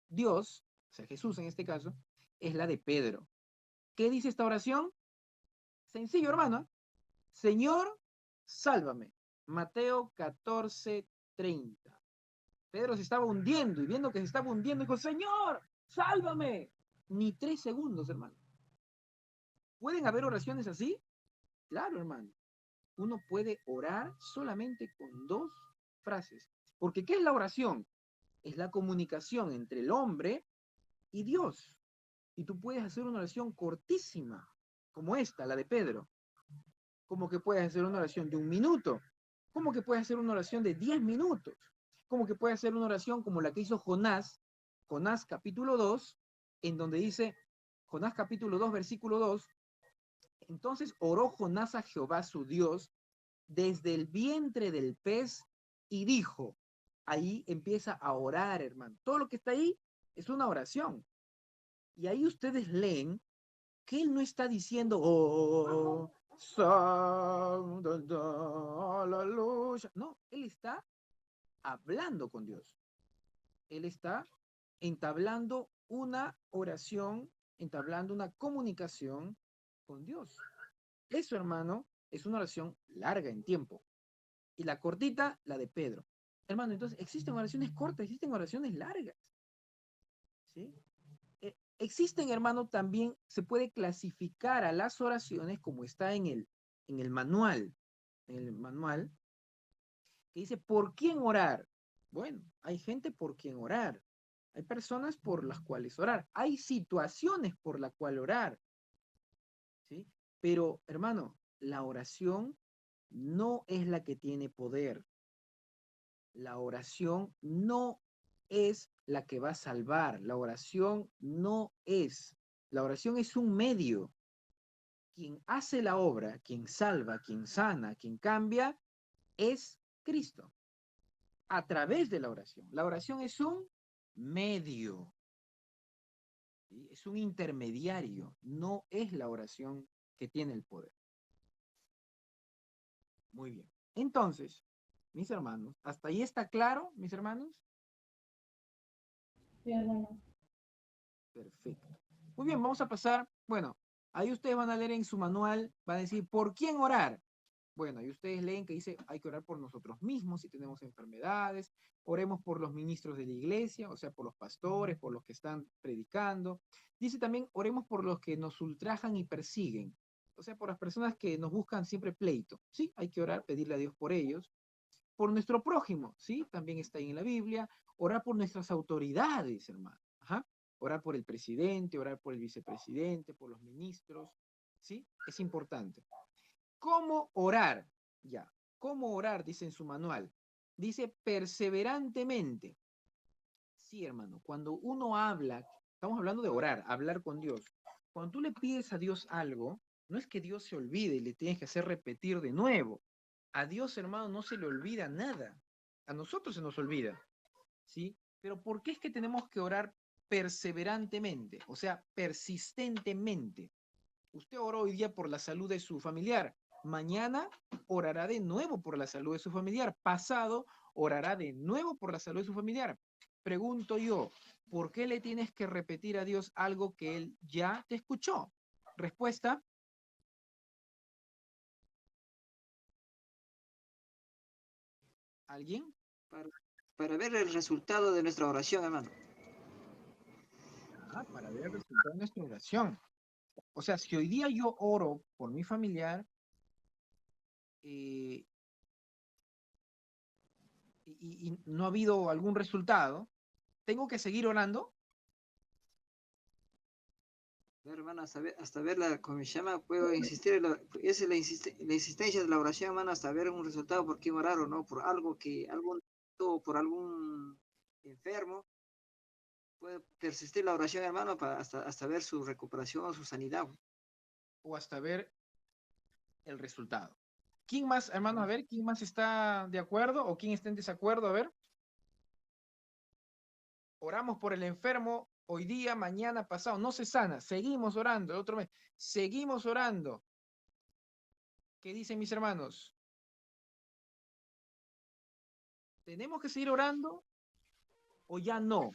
Dios, o sea, Jesús en este caso? Es la de Pedro. ¿Qué dice esta oración? Sencillo, hermano. Señor, sálvame. Mateo 14:30. Pedro se estaba hundiendo y viendo que se estaba hundiendo, dijo, Señor, sálvame. Ni 3 segundos, hermano. ¿Pueden haber oraciones así? Claro, hermano. Uno puede orar solamente con 2 frases. Porque ¿qué es la oración? Es la comunicación entre el hombre y Dios. Y tú puedes hacer una oración cortísima, como esta, la de Pedro. Como que puedes hacer una oración de 1 minuto. Como que puedes hacer una oración de 10 minutos. Como que puedes hacer una oración como la que hizo Jonás, Jonás capítulo 2, en donde dice, Jonás capítulo 2, versículo 2, entonces oró Jonás a Jehová su Dios desde el vientre del pez y dijo, ahí empieza a orar, hermano. Todo lo que está ahí es una oración. Y ahí ustedes leen que él no está diciendo, oh, aleluya. No, él está hablando con Dios. Él está entablando una oración, entablando una comunicación con Dios. Eso, hermano, es una oración larga en tiempo. Y la cortita, la de Pedro. Hermano, entonces existen oraciones cortas, existen oraciones largas. ¿Sí? Existen, hermano, también se puede clasificar a las oraciones como está en el manual, que dice, ¿por quién orar? Bueno, hay gente por quien orar. Hay personas por las cuales orar. Hay situaciones por las cuales orar. ¿Sí? Pero, hermano, la oración no es la que tiene poder. La oración no es la que va a salvar. La oración no es. La oración es un medio. Quien hace la obra, quien salva, quien sana, quien cambia, es Cristo. A través de la oración. La oración es un medio. ¿Sí? Es un intermediario. No es la oración que tiene el poder. Muy bien. Entonces, mis hermanos, ¿hasta ahí está claro, mis hermanos? Sí, hermano. Perfecto. Muy bien, vamos a pasar. Bueno, ahí ustedes van a leer en su manual, van a decir, ¿por quién orar? Bueno, ahí ustedes leen que dice, hay que orar por nosotros mismos si tenemos enfermedades, oremos por los ministros de la iglesia, o sea, por los pastores, por los que están predicando. Dice también, oremos por los que nos ultrajan y persiguen, o sea, por las personas que nos buscan siempre pleito. Sí, hay que orar, pedirle a Dios por ellos. Por nuestro prójimo, ¿sí? También está ahí en la Biblia. Orar por nuestras autoridades, hermano. Ajá. Orar por el presidente, orar por el vicepresidente, por los ministros, ¿sí? Es importante. ¿Cómo orar? Ya. ¿Cómo orar? Dice en su manual. Dice perseverantemente. Sí, hermano. Cuando uno habla, estamos hablando de orar, hablar con Dios. Cuando tú le pides a Dios algo, no es que Dios se olvide y le tienes que hacer repetir de nuevo. A Dios, hermano, no se le olvida nada. A nosotros se nos olvida, ¿sí? Pero ¿por qué es que tenemos que orar perseverantemente? O sea, persistentemente. Usted oró hoy día por la salud de su familiar. Mañana orará de nuevo por la salud de su familiar. Pasado orará de nuevo por la salud de su familiar. Pregunto yo, ¿por qué le tienes que repetir a Dios algo que Él ya te escuchó? Respuesta. ¿Alguien? Para ver el resultado de nuestra oración, hermano. Para ver el resultado de nuestra oración. O sea, si hoy día yo oro por mi familiar y no ha habido algún resultado, ¿tengo que seguir orando? Hermano, hasta ver la, como se llama, puedo insistir, esa es la insistencia de la oración, hermano, hasta ver un resultado, por qué orar o no, por algo por algún enfermo, puede persistir la oración, hermano, hasta ver su recuperación, su sanidad. O hasta ver el resultado. ¿Quién más, hermano? A ver, ¿quién más está de acuerdo o quién está en desacuerdo? A ver. Oramos por el enfermo hoy día, mañana, pasado, no se sana, seguimos orando, el otro mes, seguimos orando. ¿Qué dicen mis hermanos? ¿Tenemos que seguir orando o ya no?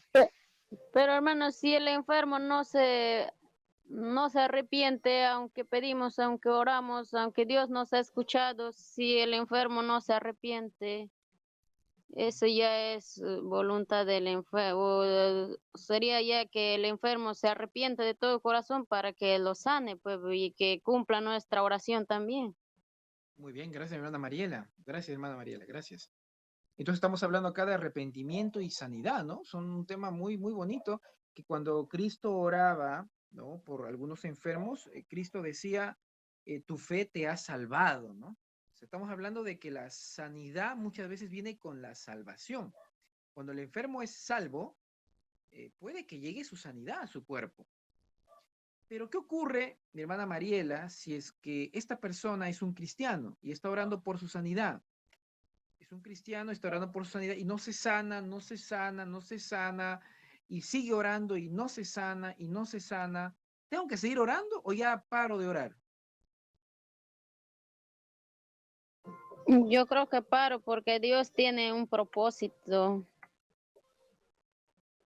Pero hermano, si el enfermo no se arrepiente, aunque pedimos, aunque oramos, aunque Dios nos ha escuchado, si el enfermo no se arrepiente, eso ya es voluntad del enfermo. Sería ya que el enfermo se arrepiente de todo corazón para que lo sane, pues, y que cumpla nuestra oración también. Muy bien, gracias, hermana Mariela. Gracias, hermana Mariela, gracias. Entonces estamos hablando acá de arrepentimiento y sanidad, ¿no? Son un tema muy, muy bonito, que cuando Cristo oraba, ¿no? Por algunos enfermos, Cristo decía, tu fe te ha salvado, ¿no? O sea, estamos hablando de que la sanidad muchas veces viene con la salvación. Cuando el enfermo es salvo, puede que llegue su sanidad a su cuerpo. Pero ¿qué ocurre, mi hermana Mariela, si es que esta persona es un cristiano y está orando por su sanidad? Es un cristiano, está orando por su sanidad y no se sana, no se sana, no se sana, y sigue orando y no se sana y no se sana. ¿Tengo que seguir orando o ya paro de orar? Yo creo que paro porque Dios tiene un propósito.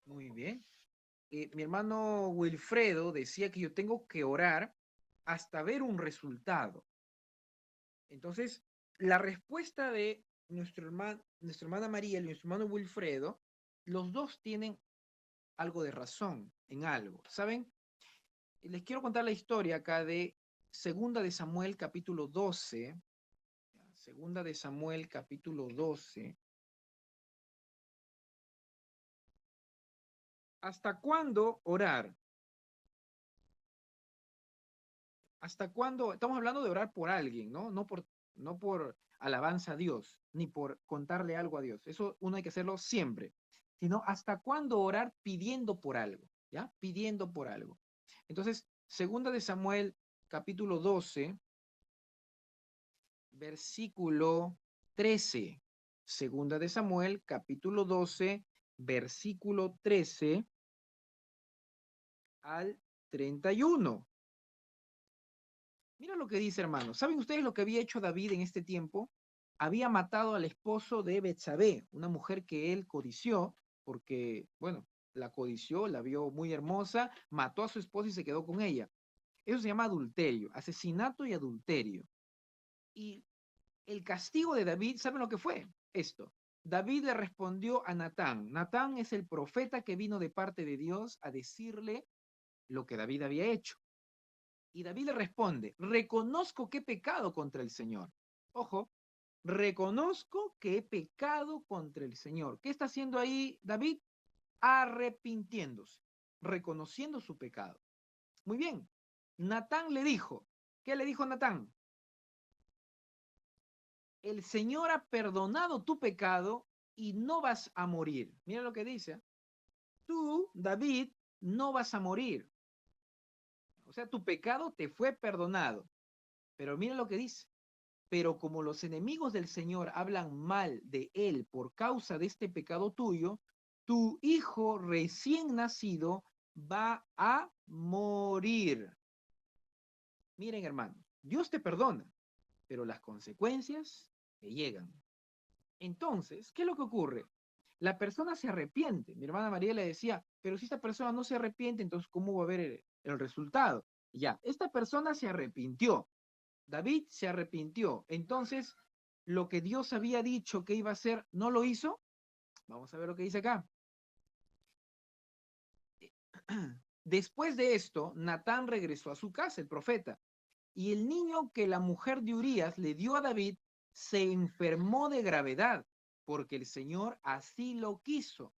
Muy bien. Mi hermano Wilfredo decía que yo tengo que orar hasta ver un resultado. Entonces, la respuesta de nuestra hermana María y nuestro hermano Wilfredo, los dos tienen algo de razón en algo. ¿Saben? Les quiero contar la historia acá de Segunda de Samuel capítulo 12. Segunda de Samuel capítulo 12. ¿Hasta cuándo orar? ¿Hasta cuándo? Estamos hablando de orar por alguien, ¿no? No por alabanza a Dios, ni por contarle algo a Dios. Eso uno hay que hacerlo siempre. Sino hasta cuándo orar pidiendo por algo, ¿ya? Pidiendo por algo. Entonces, Segunda de Samuel capítulo 12, versículo 13. Segunda de Samuel capítulo 12, versículo 13 al 31. Mira lo que dice, hermano. ¿Saben ustedes lo que había hecho David en este tiempo? Había matado al esposo de Betsabé, una mujer que él codició, porque, bueno, la codició, la vio muy hermosa, mató a su esposa y se quedó con ella. Eso se llama adulterio, asesinato y adulterio. Y el castigo de David, ¿saben lo que fue? Esto. David le respondió a Natán. Natán es el profeta que vino de parte de Dios a decirle lo que David había hecho. Y David le responde, reconozco que he pecado contra el Señor. Ojo, reconozco que he pecado contra el Señor. ¿Qué está haciendo ahí David? Arrepintiéndose, reconociendo su pecado. Muy bien. Natán le dijo, ¿qué le dijo Natán? El Señor ha perdonado tu pecado y no vas a morir. Mira lo que dice. Tú, David, no vas a morir. O sea, tu pecado te fue perdonado. Pero mira lo que dice. Pero como los enemigos del Señor hablan mal de él por causa de este pecado tuyo, tu hijo recién nacido va a morir. Miren, hermanos, Dios te perdona, pero las consecuencias te llegan. Entonces, ¿qué es lo que ocurre? La persona se arrepiente. Mi hermana María le decía, pero si esta persona no se arrepiente, entonces ¿cómo va a haber el resultado? Ya, esta persona se arrepintió. David se arrepintió. Entonces, lo que Dios había dicho que iba a hacer, ¿no lo hizo? Vamos a ver lo que dice acá. Después de esto, Natán regresó a su casa, el profeta, y el niño que la mujer de Urías le dio a David se enfermó de gravedad, porque el Señor así lo quiso.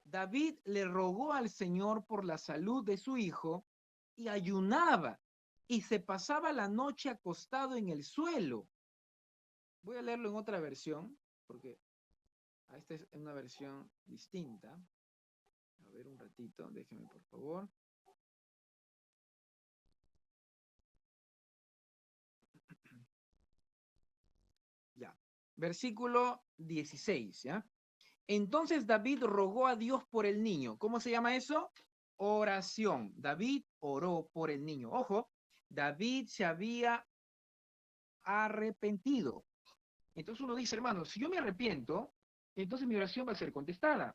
David le rogó al Señor por la salud de su hijo y ayunaba y se pasaba la noche acostado en el suelo. Voy a leerlo en otra versión, porque esta es una versión distinta. A ver un ratito, déjeme por favor. Ya, versículo 16, ¿ya? Entonces David rogó a Dios por el niño. ¿Cómo se llama eso? Oración. David oró por el niño. Ojo, David se había arrepentido. Entonces uno dice, hermano, si yo me arrepiento, entonces mi oración va a ser contestada.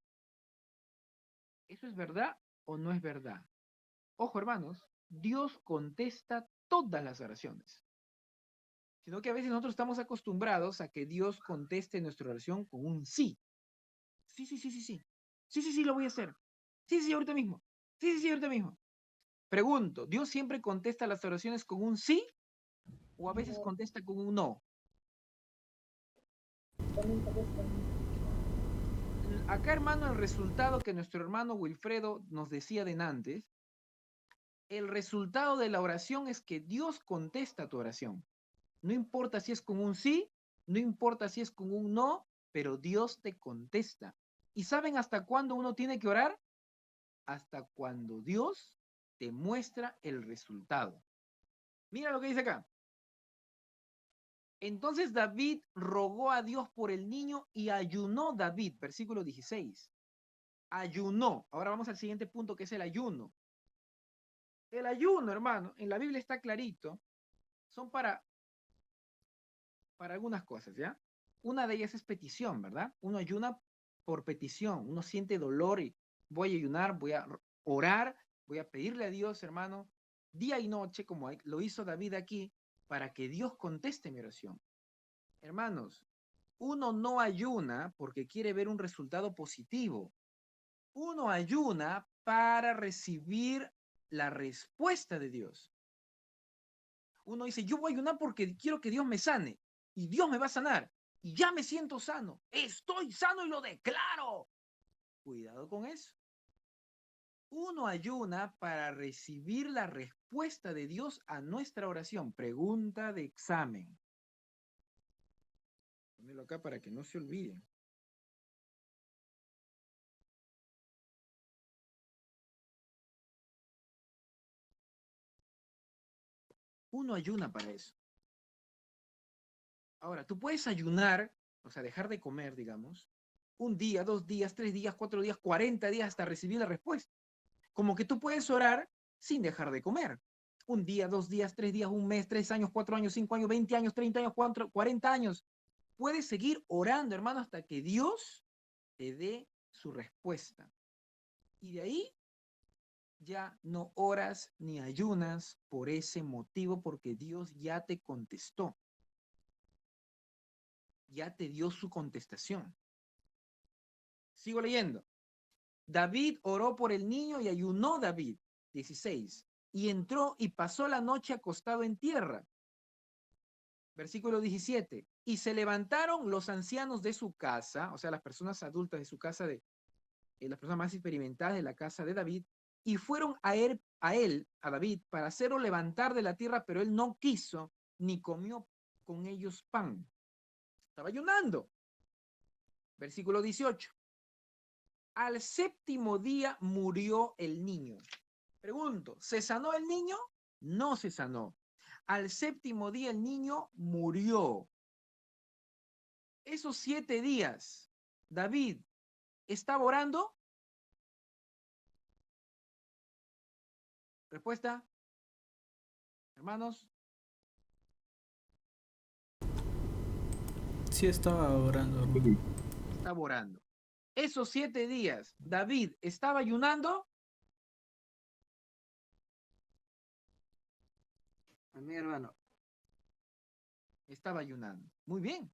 ¿Eso es verdad o no es verdad? Ojo, hermanos, Dios contesta todas las oraciones. Sino que a veces nosotros estamos acostumbrados a que Dios conteste nuestra oración con un sí. Sí, sí, sí, sí, sí. Sí, sí, sí, lo voy a hacer. Sí, sí, ahorita mismo. Sí, sí, sí, ahorita mismo. Pregunto, ¿Dios siempre contesta las oraciones con un sí o a veces contesta con un no? Acá, hermano, el resultado que nuestro hermano Wilfredo nos decía de antes, el resultado de la oración es que Dios contesta tu oración. No importa si es con un sí, no importa si es con un no, pero Dios te contesta. ¿Y saben hasta cuándo uno tiene que orar? Hasta cuando Dios te muestra el resultado. Mira lo que dice acá. Entonces David rogó a Dios por el niño y ayunó David, versículo 16. Ayunó. Ahora vamos al siguiente punto, que es el ayuno. El ayuno, hermano, en la Biblia está clarito, son para algunas cosas, ¿ya? Una de ellas es petición, ¿verdad? Uno ayuna por petición, uno siente dolor y voy a ayunar, voy a orar, voy a pedirle a Dios, hermano, día y noche, como lo hizo David aquí, para que Dios conteste mi oración. Hermanos, uno no ayuna porque quiere ver un resultado positivo. Uno ayuna para recibir la respuesta de Dios. Uno dice, yo voy a ayunar porque quiero que Dios me sane. Y Dios me va a sanar. Y ya me siento sano. Estoy sano y lo declaro. Cuidado con eso. Uno ayuna para recibir la respuesta de Dios a nuestra oración. Pregunta de examen. Ponelo acá para que no se olviden. Uno ayuna para eso. Ahora, tú puedes ayunar, o sea, dejar de comer, digamos, un día, 2 días, 3 días, 4 días, 40 días hasta recibir la respuesta. Como que tú puedes orar sin dejar de comer. Un día, 2 días, 3 días, un mes, 3 años, 4 años, 5 años, 20 años, 30 años, 40 años. Puedes seguir orando, hermano, hasta que Dios te dé su respuesta. Y de ahí ya no oras ni ayunas por ese motivo, porque Dios ya te contestó. Ya te dio su contestación. Sigo leyendo. David oró por el niño y ayunó David. 16. Y entró y pasó la noche acostado en tierra. Versículo 17. Y se levantaron los ancianos de su casa, o sea, las personas adultas de su casa, las personas más experimentadas de la casa de David, y fueron a David, para hacerlo levantar de la tierra, pero él no quiso, ni comió con ellos pan. Estaba ayunando. Versículo 18. Al séptimo día murió el niño. Pregunto, ¿se sanó el niño? No se sanó. Al séptimo día el niño murió. Esos 7 días, David estaba orando. Respuesta, hermanos. Sí estaba orando, hermano. Estaba orando. Esos 7 días, David estaba ayunando. Amén, hermano. Estaba ayunando. Muy bien.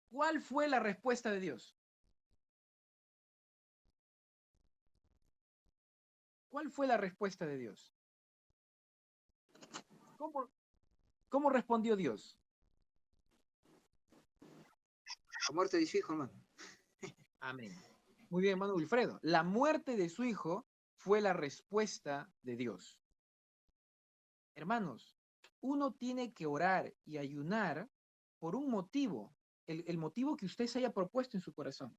¿Cuál fue la respuesta de Dios? ¿Cuál fue la respuesta de Dios? ¿Cómo respondió Dios? La muerte de su hijo, hermano. Amén. Muy bien, hermano Wilfredo. La muerte de su hijo fue la respuesta de Dios. Hermanos, uno tiene que orar y ayunar por un motivo, el motivo que usted se haya propuesto en su corazón.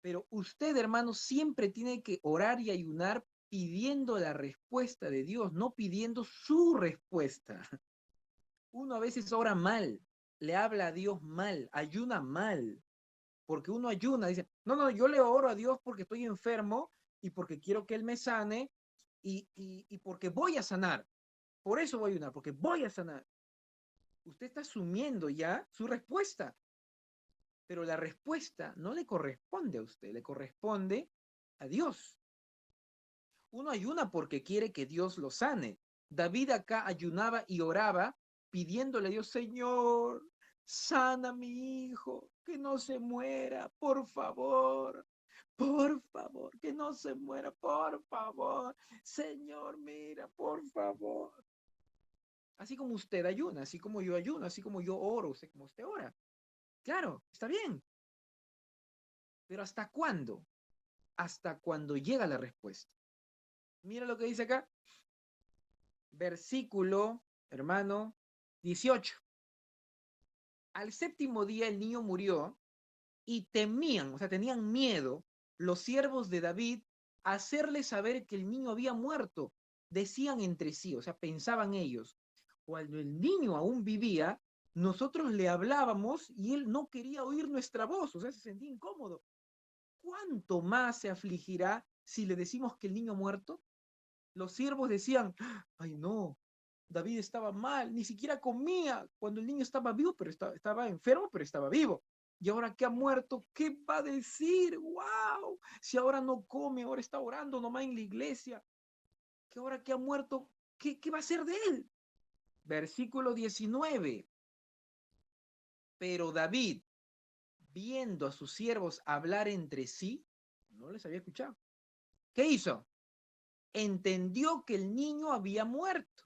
Pero usted, hermano, siempre tiene que orar y ayunar pidiendo la respuesta de Dios, no pidiendo su respuesta. Uno a veces ora mal, le habla a Dios mal, ayuna mal, porque uno ayuna, dice, no, yo le oro a Dios porque estoy enfermo y porque quiero que Él me sane y porque voy a sanar. Por eso voy a ayunar, porque voy a sanar. Usted está asumiendo ya su respuesta, pero la respuesta no le corresponde a usted, le corresponde a Dios. Uno ayuna porque quiere que Dios lo sane. David acá ayunaba y oraba pidiéndole a Dios, Señor, sana a mi hijo, que no se muera, por favor, que no se muera, por favor, Señor, mira, por favor. Así como usted ayuna, así como yo ayuno, así como yo oro, usted como usted ora. Claro, está bien. Pero ¿hasta cuándo? Hasta cuando llega la respuesta. Mira lo que dice acá. Versículo, hermano, 18. Al séptimo día el niño murió y temían, o sea, tenían miedo los siervos de David a hacerle saber que el niño había muerto. Decían entre sí, o sea, pensaban ellos, cuando el niño aún vivía, nosotros le hablábamos y él no quería oír nuestra voz, o sea, se sentía incómodo. ¿Cuánto más se afligirá si le decimos que el niño ha muerto? Los siervos decían, ay no, David estaba mal, ni siquiera comía cuando el niño estaba vivo, pero estaba enfermo, pero estaba vivo. Y ahora que ha muerto, ¿qué va a decir? ¡Wow! Si ahora no come, ahora está orando nomás en la iglesia, que ahora que ha muerto, ¿qué va a hacer de él? Versículo 19. Pero David, viendo a sus siervos hablar entre sí, no les había escuchado. ¿Qué hizo? Entendió que el niño había muerto,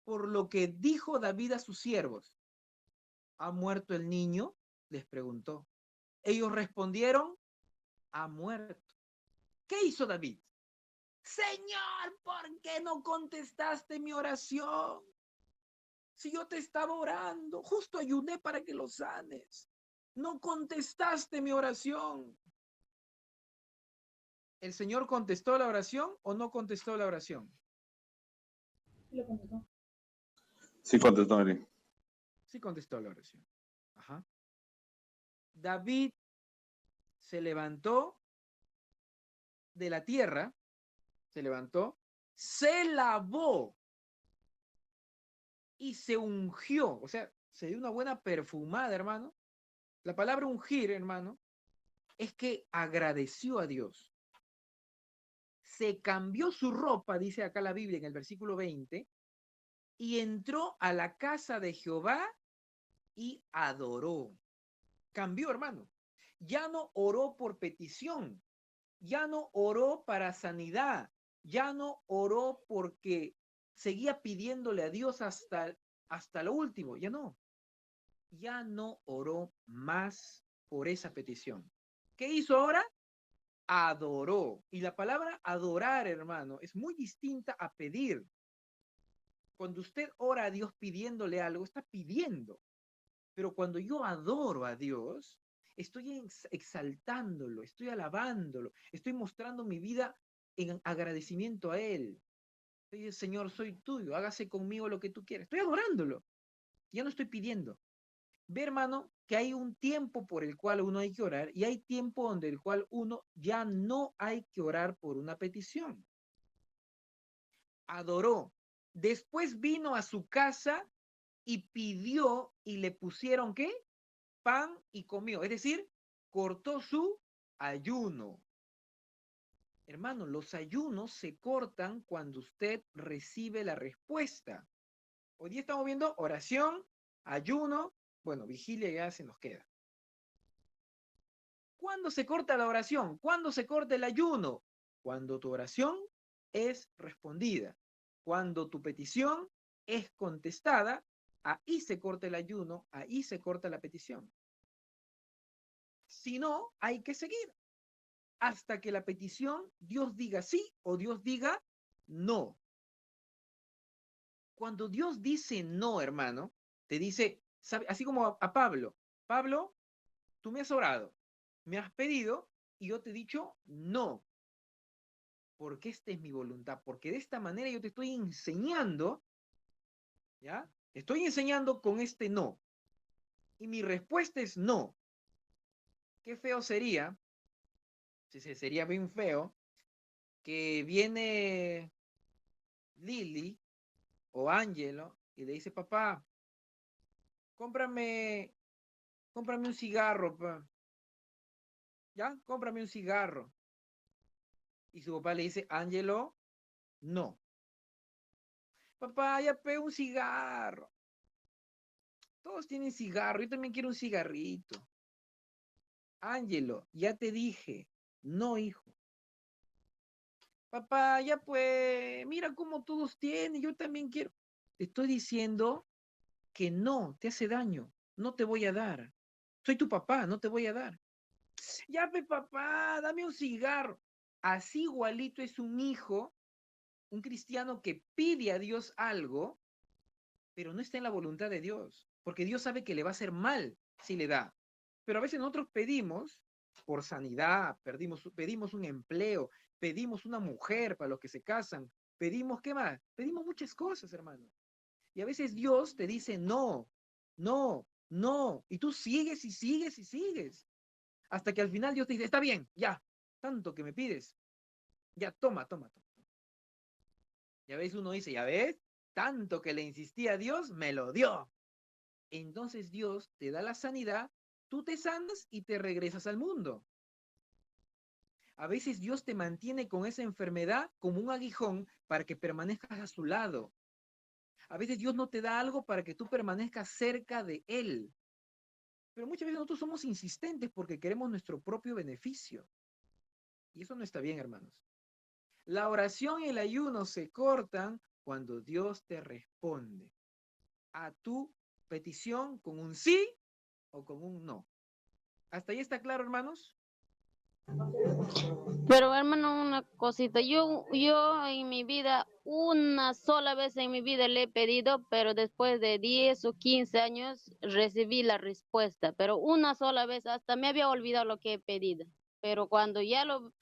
por lo que dijo David a sus siervos, ¿ha muerto el niño? Les preguntó. Ellos respondieron, ha muerto. ¿Qué hizo David? Señor, ¿por qué no contestaste mi oración? Si yo te estaba orando, justo ayuné para que lo sanes. No contestaste mi oración. ¿El Señor contestó la oración o no contestó la oración? Sí lo contestó. Sí, contestó Mary. Sí contestó la oración. Ajá. David se levantó de la tierra, se levantó, se lavó y se ungió, o sea, se dio una buena perfumada, hermano. La palabra ungir, hermano, es que agradeció a Dios. Se cambió su ropa, dice acá la Biblia en el versículo 20, y entró a la casa de Jehová y adoró. Cambió, hermano. Ya no oró por petición, ya no oró para sanidad, ya no oró porque seguía pidiéndole a Dios hasta lo último, ya no oró más por esa petición. ¿Qué hizo ahora? Adoró. Y la palabra adorar, hermano, es muy distinta a pedir. Cuando usted ora a Dios pidiéndole algo, está pidiendo. Pero cuando yo adoro a Dios, estoy exaltándolo, estoy alabándolo, estoy mostrando mi vida en agradecimiento a Él. Estoy, Señor, soy tuyo, hágase conmigo lo que tú quieras. Estoy adorándolo, ya no estoy pidiendo. Ve, hermano, que hay un tiempo por el cual uno hay que orar y hay tiempo donde el cual uno ya no hay que orar por una petición. Adoró. Después vino a su casa y pidió y le pusieron ¿qué? Pan y comió. Es decir, cortó su ayuno. Hermano, los ayunos se cortan cuando usted recibe la respuesta. Hoy día estamos viendo oración, ayuno, bueno, vigilia ya se nos queda. ¿Cuándo se corta la oración? ¿Cuándo se corta el ayuno? Cuando tu oración es respondida. Cuando tu petición es contestada, ahí se corta el ayuno, ahí se corta la petición. Si no, hay que seguir hasta que la petición Dios diga sí o Dios diga no. Cuando Dios dice no, hermano, te dice, ¿sabe? Así como a Pablo, Pablo, tú me has orado, me has pedido y yo te he dicho no, porque esta es mi voluntad, porque de esta manera yo te estoy enseñando, ¿ya? Estoy enseñando con este no. Y mi respuesta es no. Qué feo sería, sería bien feo, que viene Lili o Ángelo y le dice, papá, cómprame un cigarro, pa. ¿Ya? Cómprame un cigarro. Y su papá le dice, Ángelo, no. Papá, ya pego un cigarro. Todos tienen cigarro, yo también quiero un cigarrito. Ángelo, ya te dije, no, hijo. Papá, ya pues, mira cómo todos tienen, yo también quiero. Te estoy diciendo que no, te hace daño, no te voy a dar. Soy tu papá, no te voy a dar. Ya pues, papá, dame un cigarro. Así igualito es un hijo, un cristiano que pide a Dios algo, pero no está en la voluntad de Dios, porque Dios sabe que le va a hacer mal si le da. Pero a veces nosotros pedimos por sanidad, pedimos un empleo, pedimos una mujer para los que se casan, pedimos, ¿qué más? Pedimos muchas cosas, hermano. Y a veces Dios te dice no, no, no, y tú sigues y sigues y sigues, hasta que al final Dios te dice, está bien, ya, tanto que me pides, ya, toma, toma, toma. Y a veces uno dice, ya ves, tanto que le insistía a Dios, me lo dio. Entonces Dios te da la sanidad, tú te sanas y te regresas al mundo. A veces Dios te mantiene con esa enfermedad como un aguijón para que permanezcas a su lado. A veces Dios no te da algo para que tú permanezcas cerca de Él. Pero muchas veces nosotros somos insistentes porque queremos nuestro propio beneficio. Y eso no está bien, hermanos. La oración y el ayuno se cortan cuando Dios te responde a tu petición con un sí o con un no. ¿Hasta ahí está claro, hermanos? Pero hermano, una cosita, yo en mi vida, una sola vez en mi vida le he pedido, pero después de 10 o 15 años recibí la respuesta, pero una sola vez, hasta me había olvidado lo que he pedido. Pero cuando ya lo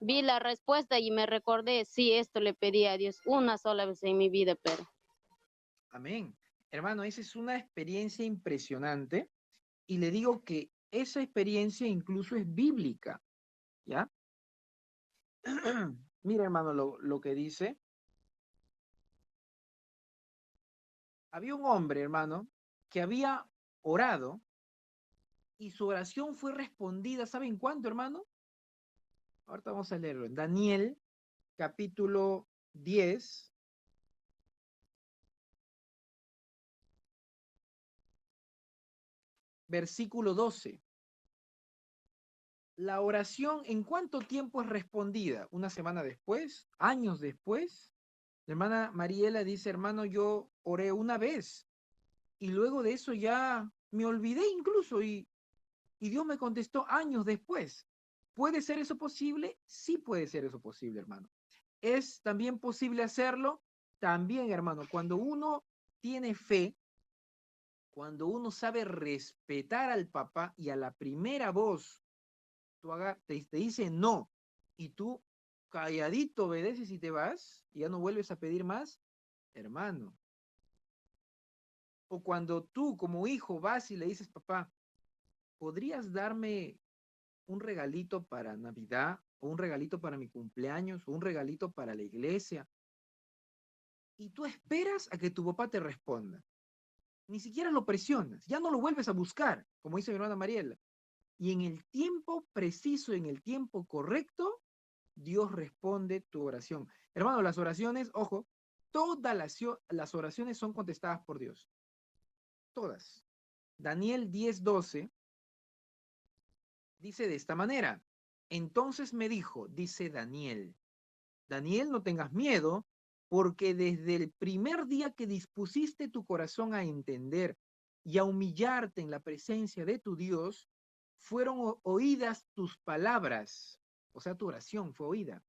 vi la respuesta y me recordé, sí, esto le pedí a Dios una sola vez en mi vida, pero. Amén. Hermano, esa es una experiencia impresionante y le digo que esa experiencia incluso es bíblica, ¿ya? Mira, hermano, lo que dice. Había un hombre, hermano, que había orado y su oración fue respondida, ¿saben cuánto, hermano? Ahorita vamos a leerlo. En Daniel, capítulo 10, versículo 12. La oración, ¿en cuánto tiempo es respondida? ¿Una semana después? ¿Años después? La hermana Mariela dice, hermano, yo oré una vez y luego de eso ya me olvidé incluso y Dios me contestó años después. ¿Puede ser eso posible? Sí puede ser eso posible, hermano. ¿Es también posible hacerlo? También, hermano, cuando uno tiene fe, cuando uno sabe respetar al papá y a la primera voz, te dice no, y tú calladito obedeces y te vas, y ya no vuelves a pedir más, hermano. O cuando tú como hijo vas y le dices, papá, ¿podrías darme un regalito para Navidad, o un regalito para mi cumpleaños, o un regalito para la iglesia? Y tú esperas a que tu papá te responda. Ni siquiera lo presionas, ya no lo vuelves a buscar, como dice mi hermana Mariela. Y en el tiempo preciso, en el tiempo correcto, Dios responde tu oración. Hermano, las oraciones, ojo, todas las oraciones son contestadas por Dios. Todas. Daniel 10:12 dice de esta manera. Entonces me dijo, dice Daniel, Daniel, no tengas miedo, porque desde el primer día que dispusiste tu corazón a entender y a humillarte en la presencia de tu Dios, fueron oídas tus palabras, o sea, tu oración fue oída.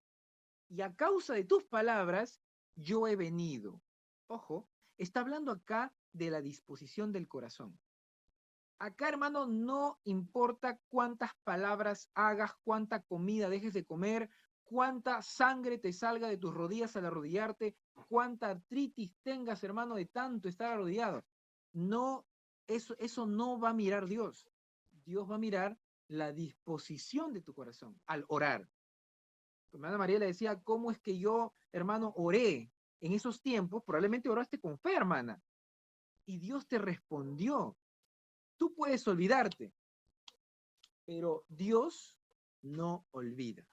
Y a causa de tus palabras, yo he venido. Ojo, está hablando acá de la disposición del corazón. Acá, hermano, no importa cuántas palabras hagas, cuánta comida dejes de comer, cuánta sangre te salga de tus rodillas al arrodillarte, cuánta artritis tengas, hermano, de tanto estar arrodillado. No, eso no va a mirar Dios. Dios va a mirar la disposición de tu corazón al orar. Hermana María le decía, ¿cómo es que yo, hermano, oré en esos tiempos? Probablemente oraste con fe, hermana. Y Dios te respondió. Tú puedes olvidarte, pero Dios no olvida.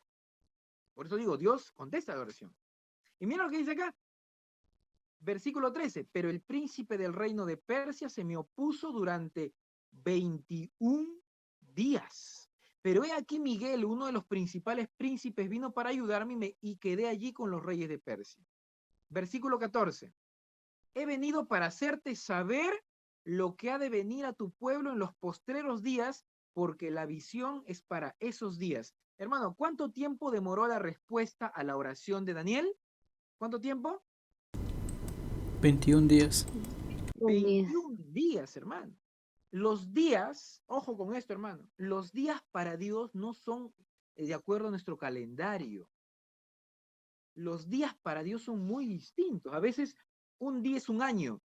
Por eso digo, Dios contesta la oración. Y mira lo que dice acá. Versículo 13. Pero el príncipe del reino de Persia se me opuso durante 21 días. Pero he aquí Miguel, uno de los principales príncipes, vino para ayudarme y quedé allí con los reyes de Persia. Versículo 14. He venido para hacerte saber lo que ha de venir a tu pueblo en los postreros días, porque la visión es para esos días. Hermano, ¿cuánto tiempo demoró la respuesta a la oración de Daniel? ¿Cuánto tiempo? 21 días. 21 días, hermano. Los días, ojo con esto, hermano, los días para Dios no son de acuerdo a nuestro calendario. Los días para Dios son muy distintos. A veces un día es un año.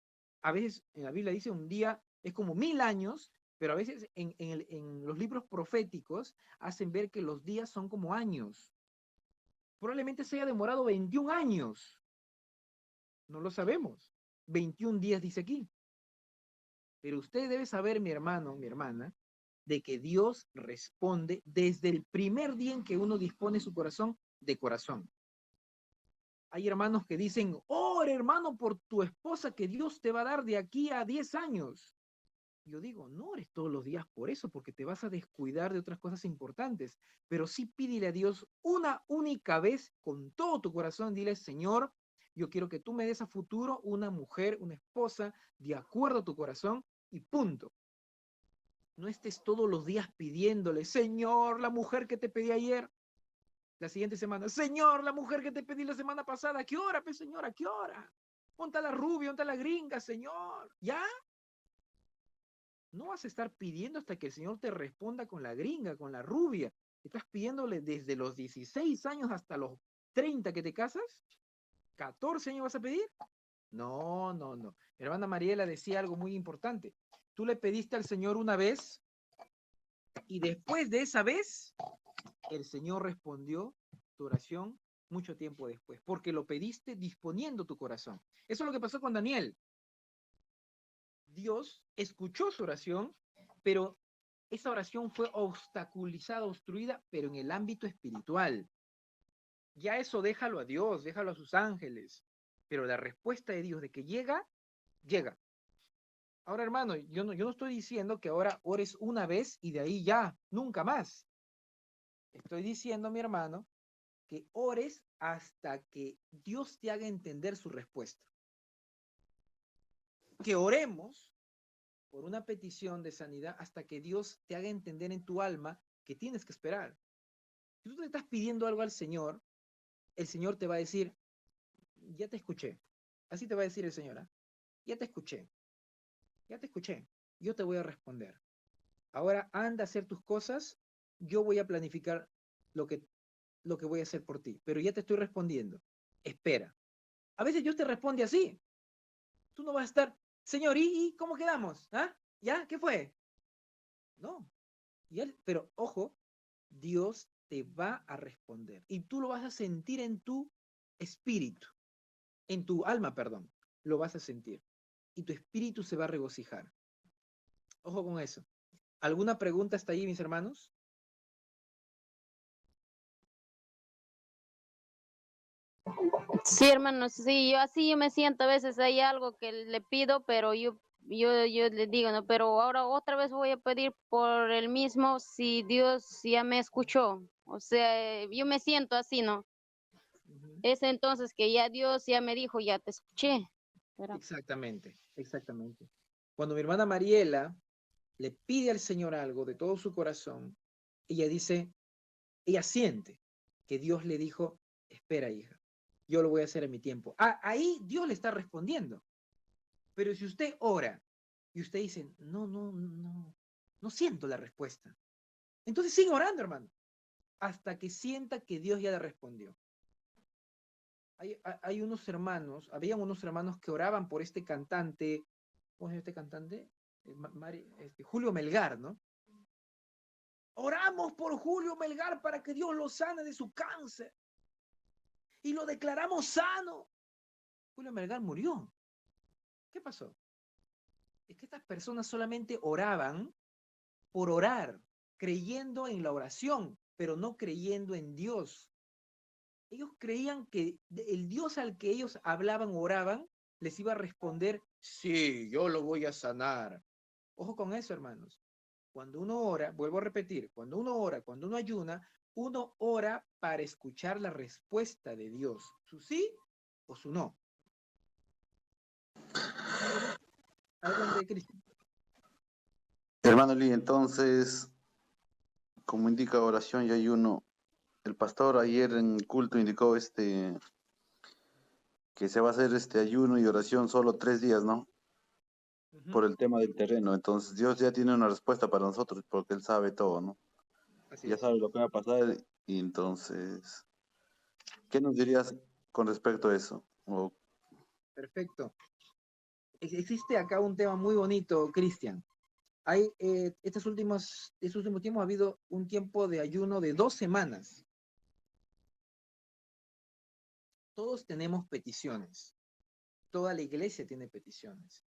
A veces en la Biblia dice un día es como 1000 años, pero a veces en los libros proféticos hacen ver que los días son como años. Probablemente se haya demorado 21 años. No lo sabemos. 21 días dice aquí. Pero usted debe saber, mi hermano, mi hermana, de que Dios responde desde el primer día en que uno dispone su corazón de corazón. Hay hermanos que dicen, ora hermano por tu esposa que Dios te va a dar de aquí a 10 años. Yo digo, no ores todos los días por eso, porque te vas a descuidar de otras cosas importantes. Pero sí pídele a Dios una única vez con todo tu corazón. Dile, Señor, yo quiero que tú me des a futuro una mujer, una esposa, de acuerdo a tu corazón y punto. No estés todos los días pidiéndole, Señor, la mujer que te pedí ayer. La siguiente semana, Señor, la mujer que te pedí la semana pasada, ¿a qué hora, pues, Señor? ¿A qué hora? Ponte a la rubia, ponte a la gringa, Señor. ¿Ya? No vas a estar pidiendo hasta que el Señor te responda con la gringa, con la rubia. Estás pidiéndole desde los 16 años hasta los 30 que te casas. ¿14 años vas a pedir? No, no, no. Hermana Mariela decía algo muy importante. Tú le pediste al Señor una vez y después de esa vez, el Señor respondió tu oración mucho tiempo después, porque lo pediste disponiendo tu corazón. Eso es lo que pasó con Daniel. Dios escuchó su oración, pero esa oración fue obstaculizada, obstruida, pero en el ámbito espiritual. Ya eso déjalo a Dios, déjalo a sus ángeles. Pero la respuesta de Dios de que llega, llega. Ahora, hermano, yo no estoy diciendo que ahora ores una vez y de ahí ya, nunca más. Estoy diciendo, mi hermano, que ores hasta que Dios te haga entender su respuesta. Que oremos por una petición de sanidad hasta que Dios te haga entender en tu alma que tienes que esperar. Si tú te estás pidiendo algo al Señor, el Señor te va a decir, ya te escuché. Así te va a decir el Señor, ¿eh? Ya te escuché. Ya te escuché. Yo te voy a responder. Ahora anda a hacer tus cosas. Yo voy a planificar lo que voy a hacer por ti. Pero ya te estoy respondiendo. Espera. A veces Dios te responde así. Tú no vas a estar, Señor, ¿y cómo quedamos? ¿Ah? ¿Ya? ¿Qué fue? No. Pero ojo, Dios te va a responder. Y tú lo vas a sentir en tu espíritu. En tu alma, perdón. Lo vas a sentir. Y tu espíritu se va a regocijar. Ojo con eso. ¿Alguna pregunta hasta ahí, mis hermanos? Sí, hermano, sí, yo me siento, a veces hay algo que le pido, pero yo le digo, no, pero ahora otra vez voy a pedir por el mismo si Dios ya me escuchó. O sea, yo me siento así, ¿no? Ujú. Es entonces que ya Dios ya me dijo, ya te escuché. Pero, Exactamente, exactamente. Cuando mi hermana Mariela le pide al Señor algo de todo su corazón, ella dice, ella siente que Dios le dijo, espera, hija, yo lo voy a hacer en mi tiempo. Ah, ahí Dios le está respondiendo. Pero si usted ora y usted dice, no siento la respuesta. Entonces sigue orando, hermano, hasta que sienta que Dios ya le respondió. Hay unos hermanos, habían unos hermanos que oraban por este cantante, ¿cómo se llama este cantante? Julio Melgar, ¿no? Oramos por Julio Melgar para que Dios lo sane de su cáncer. Y lo declaramos sano. Julio Melgar murió. ¿Qué pasó? Es que estas personas solamente oraban por orar, creyendo en la oración, pero no creyendo en Dios. Ellos creían que el Dios al que ellos hablaban o oraban les iba a responder, sí, yo lo voy a sanar. Ojo con eso, hermanos. Cuando uno ora, vuelvo a repetir, cuando uno ora, cuando uno ayuna, uno ora para escuchar la respuesta de Dios, su sí o su no. Adelante, Cristian. Hermano Lee, entonces, como indica oración y ayuno, el pastor ayer en el culto indicó que se va a hacer este ayuno y oración solo 3 días, ¿no? Por el tema del terreno. Entonces Dios ya tiene una respuesta para nosotros porque Él sabe todo, ¿no? Así Ya es. sabe lo que va a pasar y entonces, ¿qué nos dirías con respecto a eso? O, Perfecto. Existe acá un tema muy bonito, Cristian. Hay, estos últimos tiempos ha habido un tiempo de ayuno de 2 semanas. Todos tenemos peticiones. Toda la iglesia tiene peticiones.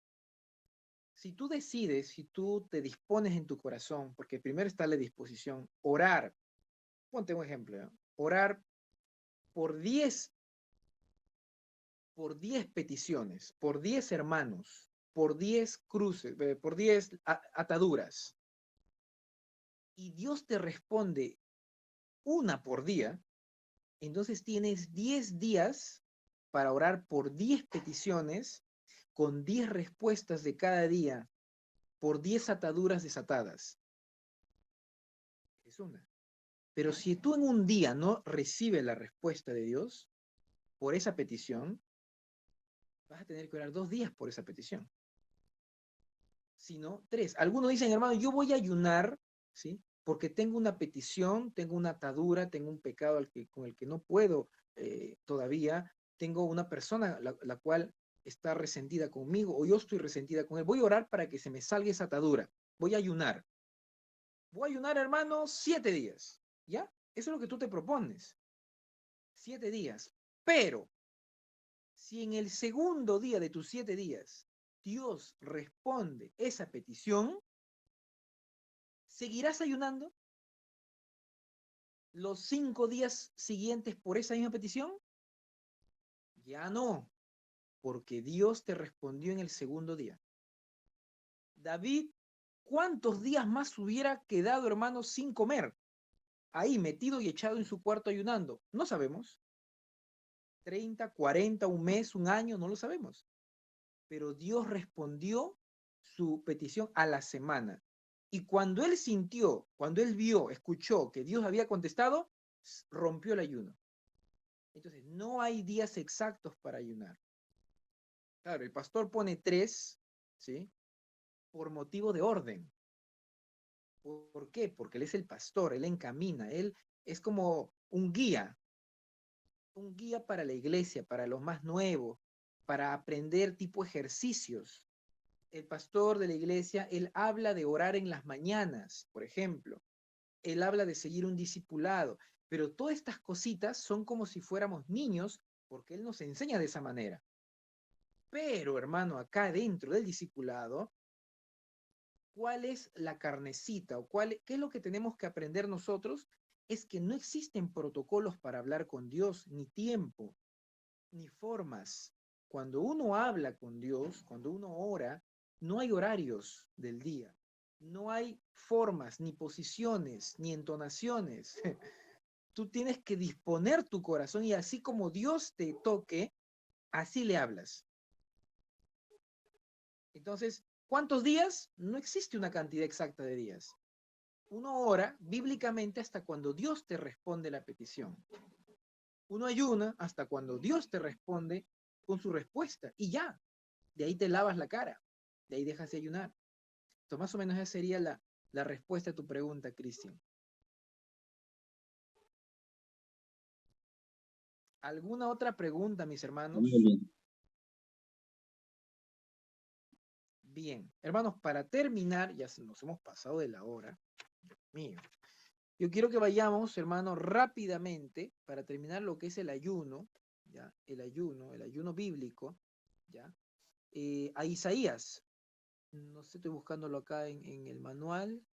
Si tú decides, si tú te dispones en tu corazón, porque primero está la disposición, orar, ponte un ejemplo, ¿no? Orar por 10 peticiones, por 10 hermanos, por 10 cruces, por 10 ataduras, y Dios te responde una por día, entonces tienes 10 días para orar por 10 peticiones con 10 respuestas de cada día por 10 ataduras desatadas. Es una. Pero si tú en un día no recibes la respuesta de Dios por esa petición, vas a tener que orar 2 días por esa petición. Si no, 3. Algunos dicen, hermano, yo voy a ayunar, ¿sí? Porque tengo una petición, tengo una atadura, tengo un pecado con el que no puedo todavía, tengo una persona la cual está resentida conmigo o yo estoy resentida con él. Voy a orar para que se me salga esa atadura. Voy a ayunar. Voy a ayunar, hermano, 7 días. ¿Ya? Eso es lo que tú te propones. 7 días. Pero, si en el segundo día de tus 7 días Dios responde esa petición, ¿seguirás ayunando los 5 días siguientes por esa misma petición? Ya no, porque Dios te respondió en el segundo día. David, ¿cuántos días más hubiera quedado, hermano, sin comer? Ahí metido y echado en su cuarto ayunando. No sabemos. 30, 40, un mes, un año, no lo sabemos. Pero Dios respondió su petición a la semana. Y cuando él sintió, cuando él vio, escuchó que Dios había contestado, rompió el ayuno. Entonces, no hay días exactos para ayunar. Claro, el pastor pone 3, ¿sí? Por motivo de orden. ¿Por qué? Porque él es el pastor, él encamina, él es como un guía para la iglesia, para los más nuevos, para aprender tipo ejercicios. El pastor de la iglesia, él habla de orar en las mañanas, por ejemplo. Él habla de seguir un discipulado, pero todas estas cositas son como si fuéramos niños, porque él nos enseña de esa manera. Pero, hermano, acá dentro del discipulado, ¿cuál es la carnecita o qué es lo que tenemos que aprender nosotros? Es que no existen protocolos para hablar con Dios, ni tiempo. ni formas. Cuando uno habla con Dios, cuando uno ora, no hay horarios del día. No hay formas, ni posiciones, ni entonaciones. Tú tienes que disponer tu corazón y así como Dios te toque, así le hablas. Entonces, ¿cuántos días? No existe una cantidad exacta de días. Uno ora bíblicamente hasta cuando Dios te responde la petición. Uno ayuna hasta cuando Dios te responde con su respuesta y ya. De ahí te lavas la cara. De ahí dejas de ayunar. Esto más o menos esa sería la respuesta a tu pregunta, Cristian. ¿Alguna otra pregunta, mis hermanos? Muy bien. Bien, hermanos, para terminar, ya nos hemos pasado de la hora. Dios mío. Yo quiero que vayamos, hermanos, rápidamente para terminar lo que es el ayuno, ¿ya? El ayuno bíblico, ¿ya? A Isaías. No sé, estoy buscándolo acá en el manual.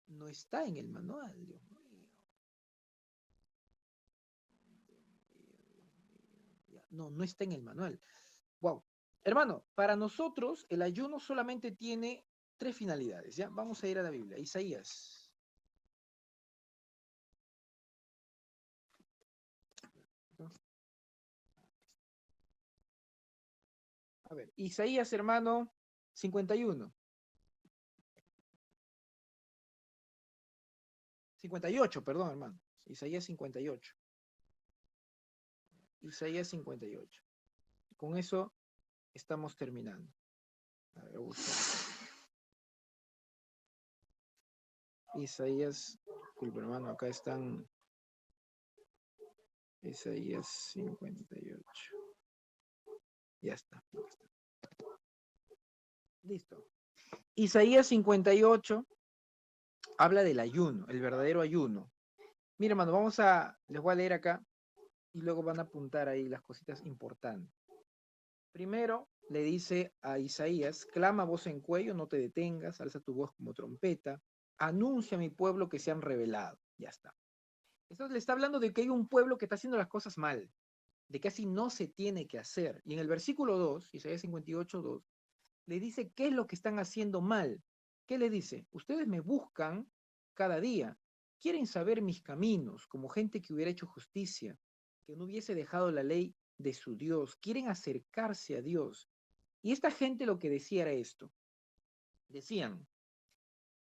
No está en el manual, Dios mío. No, no está en el manual. Wow. Hermano, para nosotros el ayuno solamente tiene 3 finalidades, ¿ya? Vamos a ir a la Biblia. Isaías. A ver, Isaías, hermano, 51. 58, perdón, hermano. Isaías 58. Isaías 58. Con eso estamos terminando. A ver, Isaías, disculpe, hermano, acá están. Isaías 58. Ya está. Listo. Isaías 58 habla del ayuno, el verdadero ayuno. Mira, hermano, les voy a leer acá y luego van a apuntar ahí las cositas importantes. Primero le dice a Isaías, clama voz en cuello, no te detengas, alza tu voz como trompeta, anuncia a mi pueblo que se han rebelado. Ya está. Entonces le está hablando de que hay un pueblo que está haciendo las cosas mal, de que así no se tiene que hacer. Y en el versículo 2, Isaías 58, 2, le dice qué es lo que están haciendo mal. ¿Qué le dice? Ustedes me buscan cada día, quieren saber mis caminos, como gente que hubiera hecho justicia, que no hubiese dejado la ley de su Dios, quieren acercarse a Dios. Y esta gente lo que decía era esto. Decían,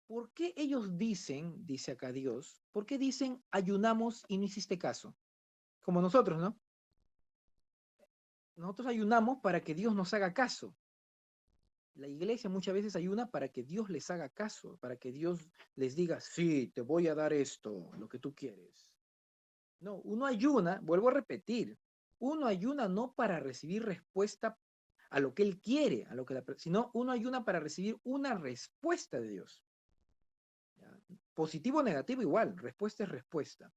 ¿por qué ellos dicen, dice acá Dios, por qué dicen ayunamos y no hiciste caso? Como nosotros, ¿no? Nosotros ayunamos para que Dios nos haga caso. La iglesia muchas veces ayuna para que Dios les haga caso, para que Dios les diga, sí, te voy a dar esto, lo que tú quieres. No, uno ayuna, vuelvo a repetir, uno ayuna no para recibir respuesta a lo que él quiere, sino uno ayuna para recibir una respuesta de Dios. ¿Ya? Positivo o negativo igual, respuesta es respuesta.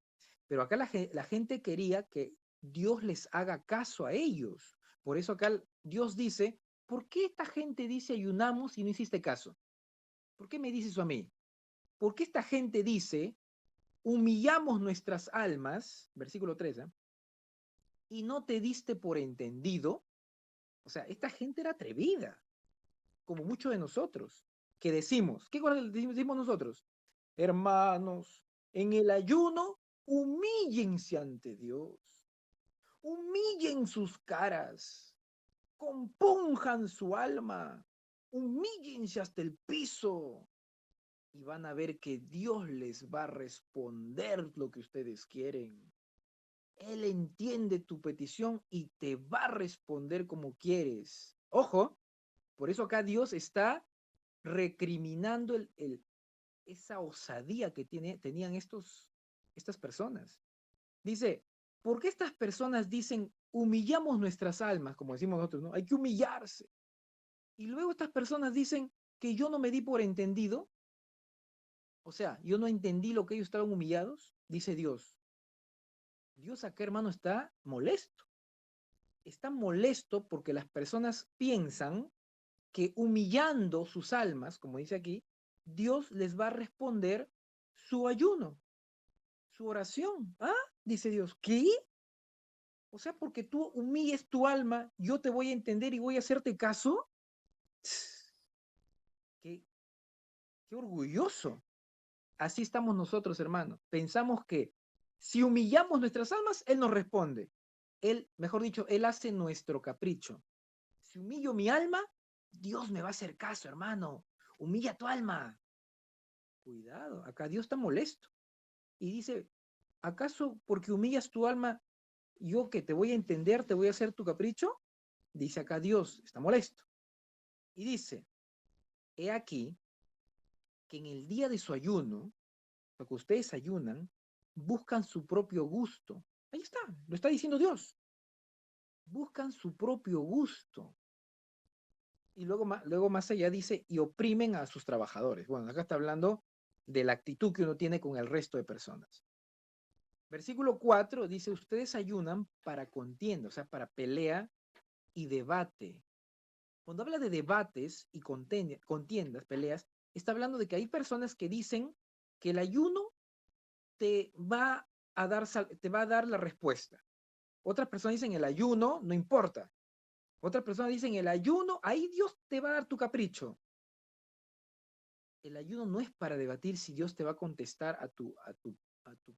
Pero acá la gente quería que Dios les haga caso a ellos. Por eso acá Dios dice, ¿por qué esta gente dice ayunamos y no hiciste caso? ¿Por qué me dice eso a mí? ¿Por qué esta gente dice humillamos nuestras almas, versículo 3, y no te diste por entendido? O sea, esta gente era atrevida, como muchos de nosotros, que decimos, ¿qué cosa decimos nosotros? Hermanos, en el ayuno, humíllense ante Dios, humillen sus caras, compunjan su alma, humíllense hasta el piso y van a ver que Dios les va a responder lo que ustedes quieren. Él entiende tu petición y te va a responder como quieres. Ojo, por eso acá Dios está recriminando esa osadía que tenían estas personas. Dice, ¿por qué estas personas dicen, humillamos nuestras almas, como decimos nosotros, ¿no? Hay que humillarse. Y luego estas personas dicen que yo no me di por entendido. O sea, yo no entendí lo que ellos estaban humillados, dice Dios. Dios acá, hermano, está molesto. Está molesto porque las personas piensan que humillando sus almas, como dice aquí, Dios les va a responder su ayuno, su oración. ¿Ah? Dice Dios, ¿qué? O sea, porque tú humilles tu alma, yo te voy a entender y voy a hacerte caso. Qué, qué orgulloso. Así estamos nosotros, hermanos. Pensamos que si humillamos nuestras almas, Él nos responde. Él, mejor dicho, Él hace nuestro capricho. Si humillo mi alma, Dios me va a hacer caso, hermano. Humilla tu alma. Cuidado, acá Dios está molesto. Y dice, ¿acaso porque humillas tu alma, yo que te voy a entender, te voy a hacer tu capricho? Dice acá Dios, está molesto. Y dice, he aquí que en el día de su ayuno, lo que ustedes ayunan, buscan su propio gusto. Ahí está, lo está diciendo Dios. Buscan su propio gusto. Y luego más allá dice, y oprimen a sus trabajadores. Bueno, acá está hablando de la actitud que uno tiene con el resto de personas. Versículo 4 dice, ustedes ayunan para contienda, o sea, para pelea y debate. Cuando habla de debates y contiendas, peleas, está hablando de que hay personas que dicen que el ayuno te va te va a dar la respuesta. Otras personas dicen el ayuno no importa. Otras personas dicen el ayuno, ahí Dios te va a dar tu capricho. El ayuno no es para debatir si Dios te va a contestar a tu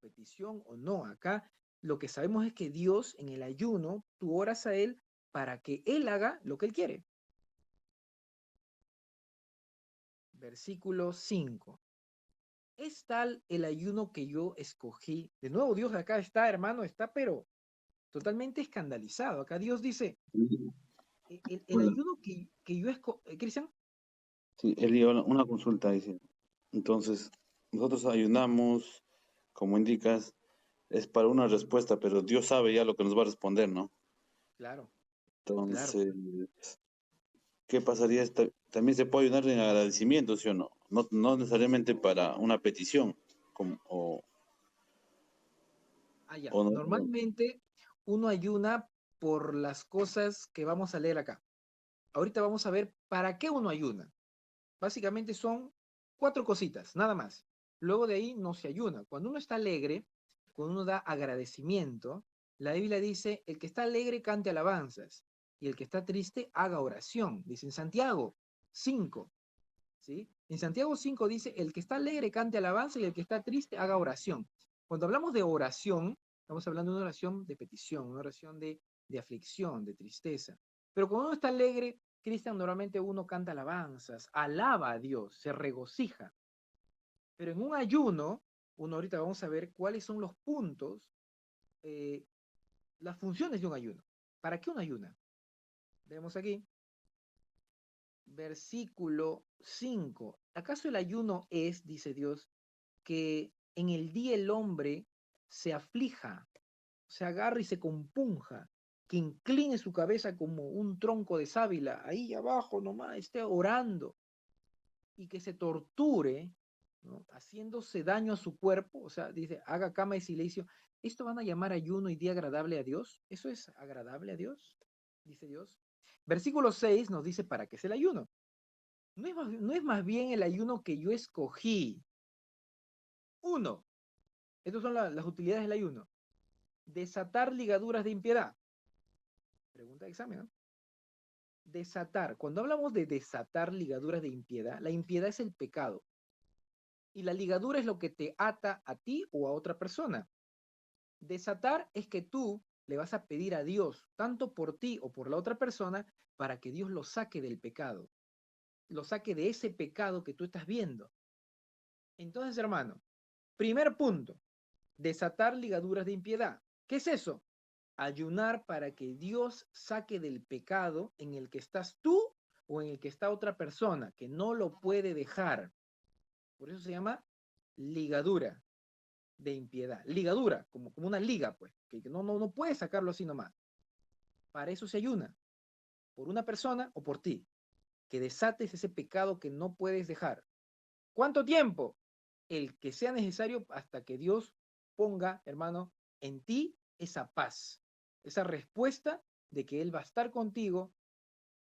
petición o no. Acá lo que sabemos es que Dios en el ayuno, tú oras a Él para que Él haga lo que Él quiere. Versículo 5. Es tal el ayuno que yo escogí. De nuevo, Dios acá está, hermano, está pero totalmente escandalizado. Acá Dios dice, el ayuno que yo escogí, Cristian. Sí, Eli, una consulta, dice. Entonces, nosotros ayunamos, como indicas, es para una respuesta, pero Dios sabe ya lo que nos va a responder, ¿no? Claro, claro. Entonces, ¿qué pasaría? También se puede ayunar en agradecimiento, ¿sí o no? No necesariamente para una petición, Ya. o no. Normalmente uno ayuna por las cosas que vamos a leer acá. Ahorita vamos a ver para qué uno ayuna. Básicamente son 4 cositas, nada más. Luego de ahí no se ayuna. Cuando uno está alegre, cuando uno da agradecimiento, la Biblia dice, el que está alegre cante alabanzas y el que está triste haga oración. Dice en Santiago 5, ¿sí? En Santiago 5 dice, el que está alegre cante alabanza y el que está triste haga oración. Cuando hablamos de oración, estamos hablando de una oración de petición, una oración de aflicción, de tristeza. Pero cuando uno está alegre, Cristian, normalmente uno canta alabanzas, alaba a Dios, se regocija. Pero en un ayuno, uno ahorita vamos a ver cuáles son los puntos, las funciones de un ayuno. ¿Para qué uno ayuna? Vemos aquí, versículo 5. ¿Acaso el ayuno es, dice Dios, que en el día el hombre se aflija, se agarra y se compunja, que incline su cabeza como un tronco de sábila, ahí abajo nomás, esté orando, y que se torture, ¿no? Haciéndose daño a su cuerpo? O sea, dice, haga cama de silicio. ¿Esto van a llamar ayuno y día agradable a Dios? ¿Eso es agradable a Dios? Dice Dios. Versículo 6 nos dice, ¿para qué es el ayuno? No es más bien el ayuno que yo escogí. Uno, estas son las utilidades del ayuno. Desatar ligaduras de impiedad. Pregunta de examen, ¿no? Desatar. Cuando hablamos de desatar ligaduras de impiedad, la impiedad es el pecado. Y la ligadura es lo que te ata a ti o a otra persona. Desatar es que tú le vas a pedir a Dios, tanto por ti o por la otra persona, para que Dios lo saque del pecado. Lo saque de ese pecado que tú estás viendo. Entonces, hermano, primer punto, desatar ligaduras de impiedad. ¿Qué es eso? Ayunar para que Dios saque del pecado en el que estás tú o en el que está otra persona, que no lo puede dejar. Por eso se llama ligadura de impiedad. Ligadura, como una liga, pues, que no puedes sacarlo así nomás. Para eso se ayuna, por una persona o por ti, que desates ese pecado que no puedes dejar. ¿Cuánto tiempo? El que sea necesario hasta que Dios ponga, hermano, en ti esa paz, esa respuesta de que Él va a estar contigo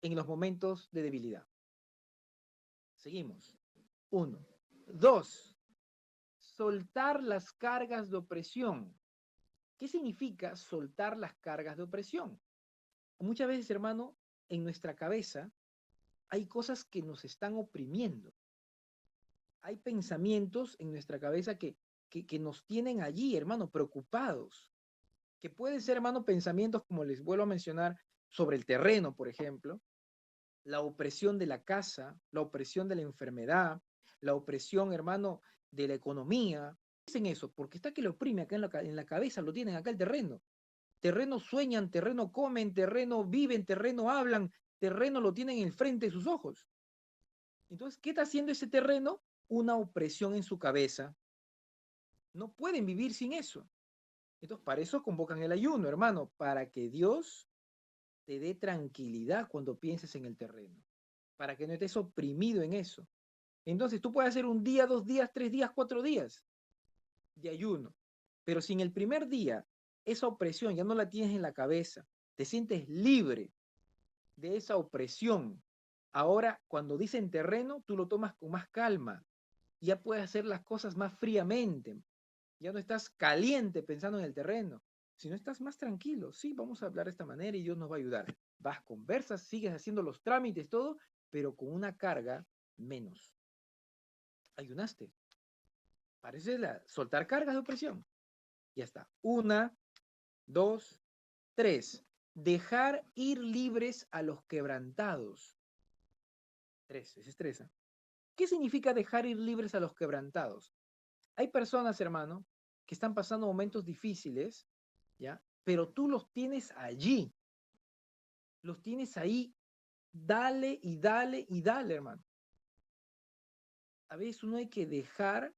en los momentos de debilidad. Seguimos. 1. 2. Soltar las cargas de opresión. ¿Qué significa soltar las cargas de opresión? Muchas veces, hermano, en nuestra cabeza hay cosas que nos están oprimiendo. Hay pensamientos en nuestra cabeza que nos tienen allí, hermano, preocupados. Que pueden ser, hermano, pensamientos, como les vuelvo a mencionar, sobre el terreno, por ejemplo, la opresión de la casa, la opresión de la enfermedad, la opresión, hermano, de la economía. Dicen eso, porque está que lo oprime acá en la cabeza, lo tienen acá el terreno. Terreno sueñan, terreno comen, terreno viven, terreno hablan, terreno lo tienen enfrente de sus ojos. Entonces, ¿qué está haciendo ese terreno? Una opresión en su cabeza. No pueden vivir sin eso. Entonces, para eso convocan el ayuno, hermano, para que Dios te dé tranquilidad cuando pienses en el terreno, para que no estés oprimido en eso. Entonces, tú puedes hacer un día, 2 días, 3 días, 4 días de ayuno, pero si en el primer día esa opresión ya no la tienes en la cabeza, te sientes libre de esa opresión. Ahora, cuando dicen terreno, tú lo tomas con más calma. Ya puedes hacer las cosas más fríamente. Ya no estás caliente pensando en el terreno, sino estás más tranquilo. Sí, vamos a hablar de esta manera y Dios nos va a ayudar. Vas, conversas, sigues haciendo los trámites, todo, pero con una carga menos. Ayunaste. Parece soltar cargas de opresión. Ya está. 1, 2, 3. Dejar ir libres a los quebrantados. 3, ese es 3. ¿Qué significa dejar ir libres a los quebrantados? Hay personas, hermano, que están pasando momentos difíciles, ¿ya? Pero tú los tienes allí. Los tienes ahí. Dale y dale y dale, hermano. A veces uno hay que dejar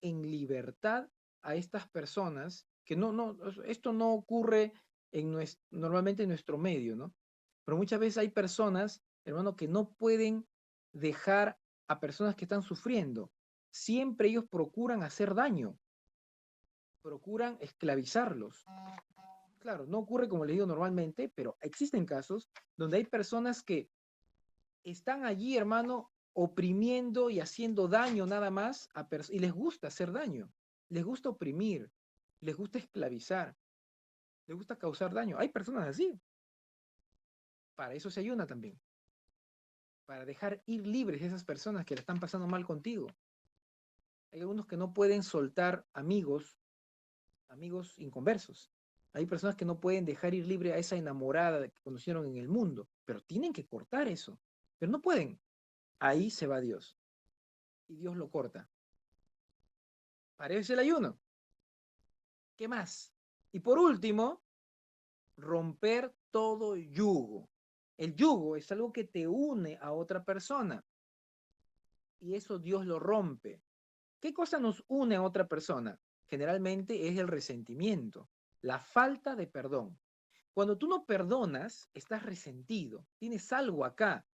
en libertad a estas personas que esto no ocurre normalmente en nuestro medio, ¿no? Pero muchas veces hay personas, hermano, que no pueden dejar a personas que están sufriendo. Siempre ellos procuran hacer daño, procuran esclavizarlos. Claro, no ocurre como les digo normalmente, pero existen casos donde hay personas que están allí, hermano, oprimiendo y haciendo daño nada más y les gusta hacer daño, les gusta oprimir, les gusta esclavizar, les gusta causar daño. Hay personas así. Para eso se ayuna también. Para dejar ir libres esas personas que la están pasando mal contigo. Hay algunos que no pueden soltar amigos inconversos. Hay personas que no pueden dejar ir libre a esa enamorada que conocieron en el mundo, pero tienen que cortar eso. Pero no pueden. Ahí se va Dios. Y Dios lo corta. Para eso es el ayuno. ¿Qué más? Y por último, romper todo yugo. El yugo es algo que te une a otra persona. Y eso Dios lo rompe. ¿Qué cosa nos une a otra persona? Generalmente es el resentimiento, la falta de perdón. Cuando tú no perdonas, estás resentido, tienes algo acá,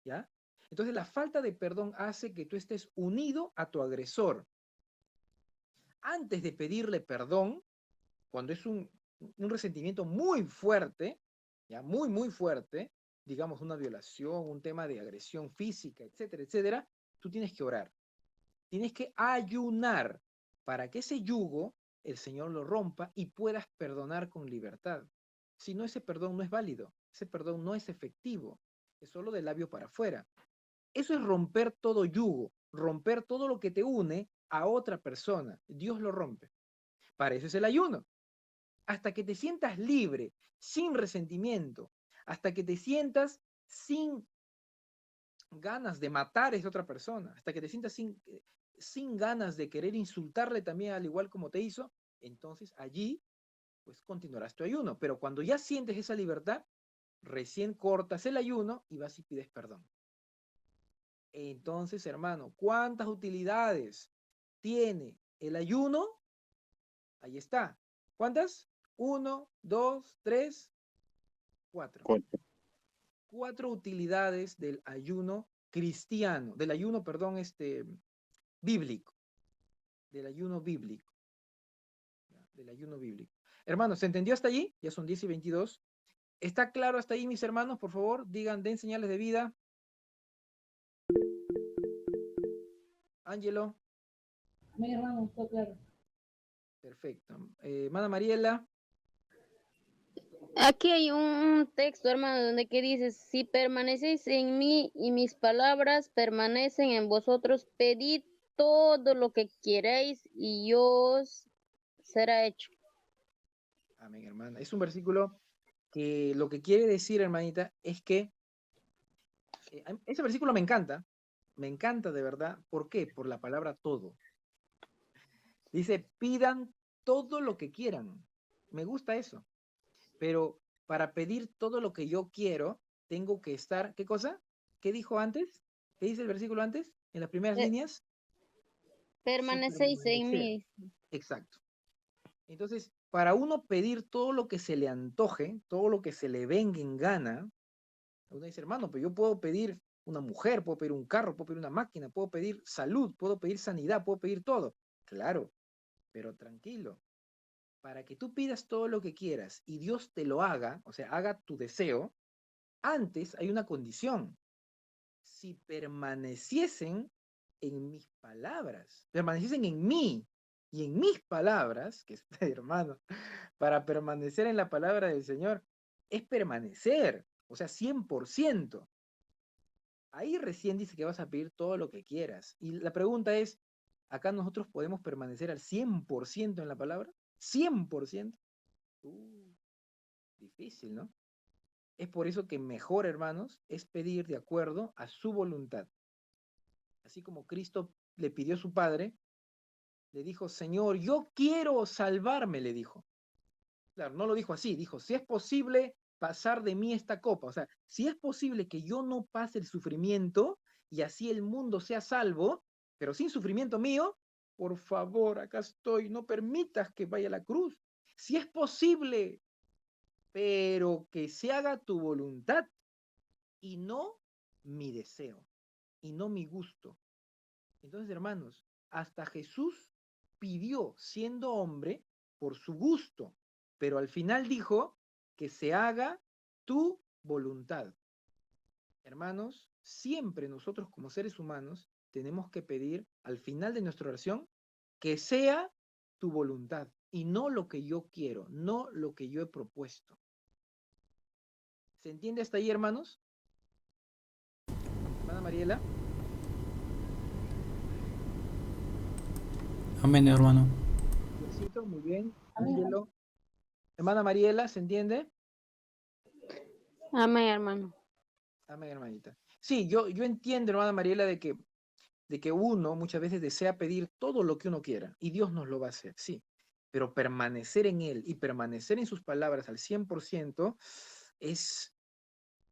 ¿ya? Entonces la falta de perdón hace que tú estés unido a tu agresor. Antes de pedirle perdón, cuando es un resentimiento muy fuerte, ya muy, muy fuerte, digamos una violación, un tema de agresión física, etcétera, etcétera, tú tienes que orar. Tienes que ayunar para que ese yugo el Señor lo rompa y puedas perdonar con libertad. Si no, ese perdón no es válido, ese perdón no es efectivo, es solo de labio para afuera. Eso es romper todo yugo, romper todo lo que te une a otra persona. Dios lo rompe. Para eso es el ayuno. Hasta que te sientas libre, sin resentimiento, hasta que te sientas sin ganas de matar a esa otra persona, hasta que te sientas sin ganas de querer insultarle también al igual como te hizo, entonces allí pues continuarás tu ayuno. Pero cuando ya sientes esa libertad, recién cortas el ayuno y vas y pides perdón. Entonces, hermano, ¿cuántas utilidades tiene el ayuno? Ahí está. ¿Cuántas? 1, 2, 3, 4. 4 utilidades del ayuno cristiano, del ayuno, perdón, bíblico. Del ayuno bíblico. Del ayuno bíblico. Hermanos, ¿se entendió hasta allí? Ya son 10:22. ¿Está claro hasta ahí, mis hermanos? Por favor, digan, den señales de vida. Ángelo. Mi hermano, está claro. Perfecto. Perfecto. Hermana Mariela. Aquí hay un texto, hermano, donde que dice, si permanecéis en mí y mis palabras permanecen en vosotros, pedid todo lo que queráis y os será hecho. Amén, hermana. Es un versículo que lo que quiere decir, hermanita, es que ese versículo me encanta de verdad. ¿Por qué? Por la palabra todo. Dice, pidan todo lo que quieran. Me gusta eso. Pero para pedir todo lo que yo quiero, tengo que estar, ¿qué cosa? ¿Qué dijo antes? ¿Qué dice el versículo antes? En las primeras Eh, líneas. Sí, Permanecéis en permanecer. mí. Exacto. Entonces, para uno pedir todo lo que se le antoje, todo lo que se le venga en gana, uno dice, hermano, pero yo puedo pedir una mujer, puedo pedir un carro, puedo pedir una máquina, puedo pedir salud, puedo pedir sanidad, puedo pedir todo. Claro, pero tranquilo. Para que tú pidas todo lo que quieras y Dios te lo haga, o sea, haga tu deseo, antes hay una condición. Si permaneciesen en mis palabras, permaneciesen en mí y en mis palabras, que es, hermano, para permanecer en la palabra del Señor, es permanecer, o sea, 100%. Ahí recién dice que vas a pedir todo lo que quieras. Y la pregunta es, ¿acá nosotros podemos permanecer al 100% en la palabra? ¿100%? Difícil, ¿no? Es por eso que mejor, hermanos, es pedir de acuerdo a su voluntad. Así como Cristo le pidió a su Padre, le dijo, Señor, yo quiero salvarme, le dijo. Claro, no lo dijo así, dijo, si es posible pasar de mí esta copa, o sea, si es posible que yo no pase el sufrimiento y así el mundo sea salvo, pero sin sufrimiento mío, por favor, acá estoy, no permitas que vaya a la cruz. Si es posible, pero que se haga tu voluntad y no mi deseo, y no mi gusto. Entonces, hermanos, hasta Jesús pidió, siendo hombre, por su gusto, pero al final dijo que se haga tu voluntad. Hermanos, siempre nosotros como seres humanos tenemos que pedir al final de nuestra oración que sea tu voluntad y no lo que yo quiero, no lo que yo he propuesto. ¿Se entiende hasta ahí, hermanos? Hermana Mariela. Amén, hermano. Diosito, muy bien. Ángelo. Hermana Mariela, ¿se entiende? Amén, hermano. Amén, hermanita. Sí, yo entiendo, hermana Mariela, de que uno muchas veces desea pedir todo lo que uno quiera y Dios nos lo va a hacer, sí. Pero permanecer en Él y permanecer en sus palabras al 100% es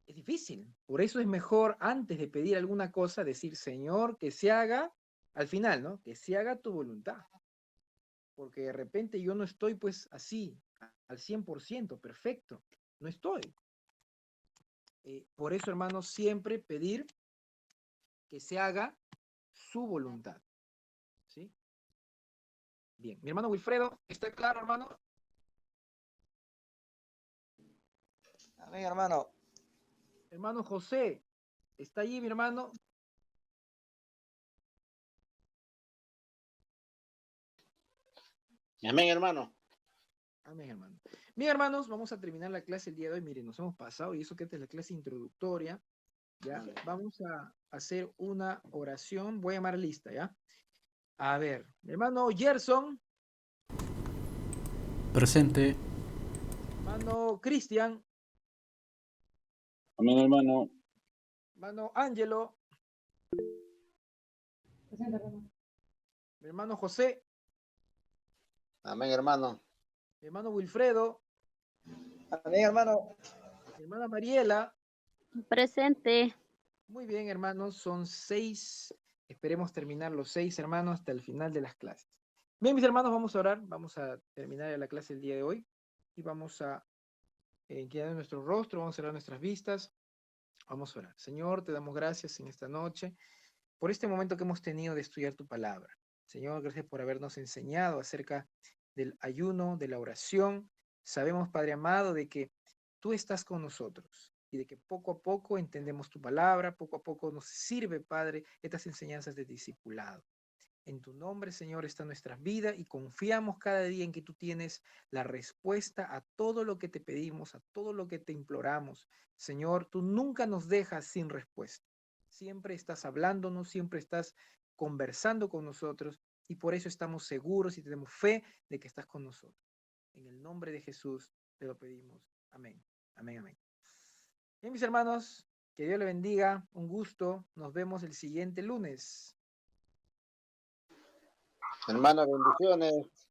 difícil. Por eso es mejor, antes de pedir alguna cosa, decir, Señor, que se haga, al final, ¿no? Que se haga tu voluntad. Porque de repente yo no estoy pues así, al 100%, perfecto. No estoy. Por eso, hermanos, siempre pedir que se haga su voluntad. ¿Sí? Bien. Mi hermano Wilfredo, ¿está claro, hermano? Amén, hermano. Hermano José, ¿está allí, mi hermano? Amén, hermano. Amén, hermano. Bien, hermanos, vamos a terminar la clase el día de hoy. Miren, nos hemos pasado y eso que esta es la clase introductoria. ¿Ya? Vale. Vamos a hacer una oración. Voy a llamar lista, ¿ya? A ver, mi hermano Gerson, Presente. hermano Cristian, Amén, hermano. hermano Ángelo, Presente, hermano. mi hermano José, Amén, hermano. mi hermano Wilfredo, Amén, hermano. mi hermana Mariela. Presente. Muy bien, hermanos, son 6. Esperemos terminar los 6, hermanos, hasta el final de las clases. Bien, mis hermanos, vamos a orar. Vamos a terminar la clase el día de hoy y vamos a inclinar nuestro rostro, vamos a cerrar nuestras vistas. Vamos a orar. Señor, te damos gracias en esta noche por este momento que hemos tenido de estudiar tu palabra. Señor, gracias por habernos enseñado acerca del ayuno, de la oración. Sabemos, Padre amado, de que tú estás con nosotros y de que poco a poco entendemos tu palabra, poco a poco nos sirve, Padre, estas enseñanzas de discipulado. En tu nombre, Señor, está nuestra vida y confiamos cada día en que tú tienes la respuesta a todo lo que te pedimos, a todo lo que te imploramos. Señor, tú nunca nos dejas sin respuesta. Siempre estás hablándonos, siempre estás conversando con nosotros y por eso estamos seguros y tenemos fe de que estás con nosotros. En el nombre de Jesús te lo pedimos. Amén. Amén, amén. Bien, mis hermanos, que Dios le bendiga. Un gusto. Nos vemos el siguiente lunes. Hermana, bendiciones.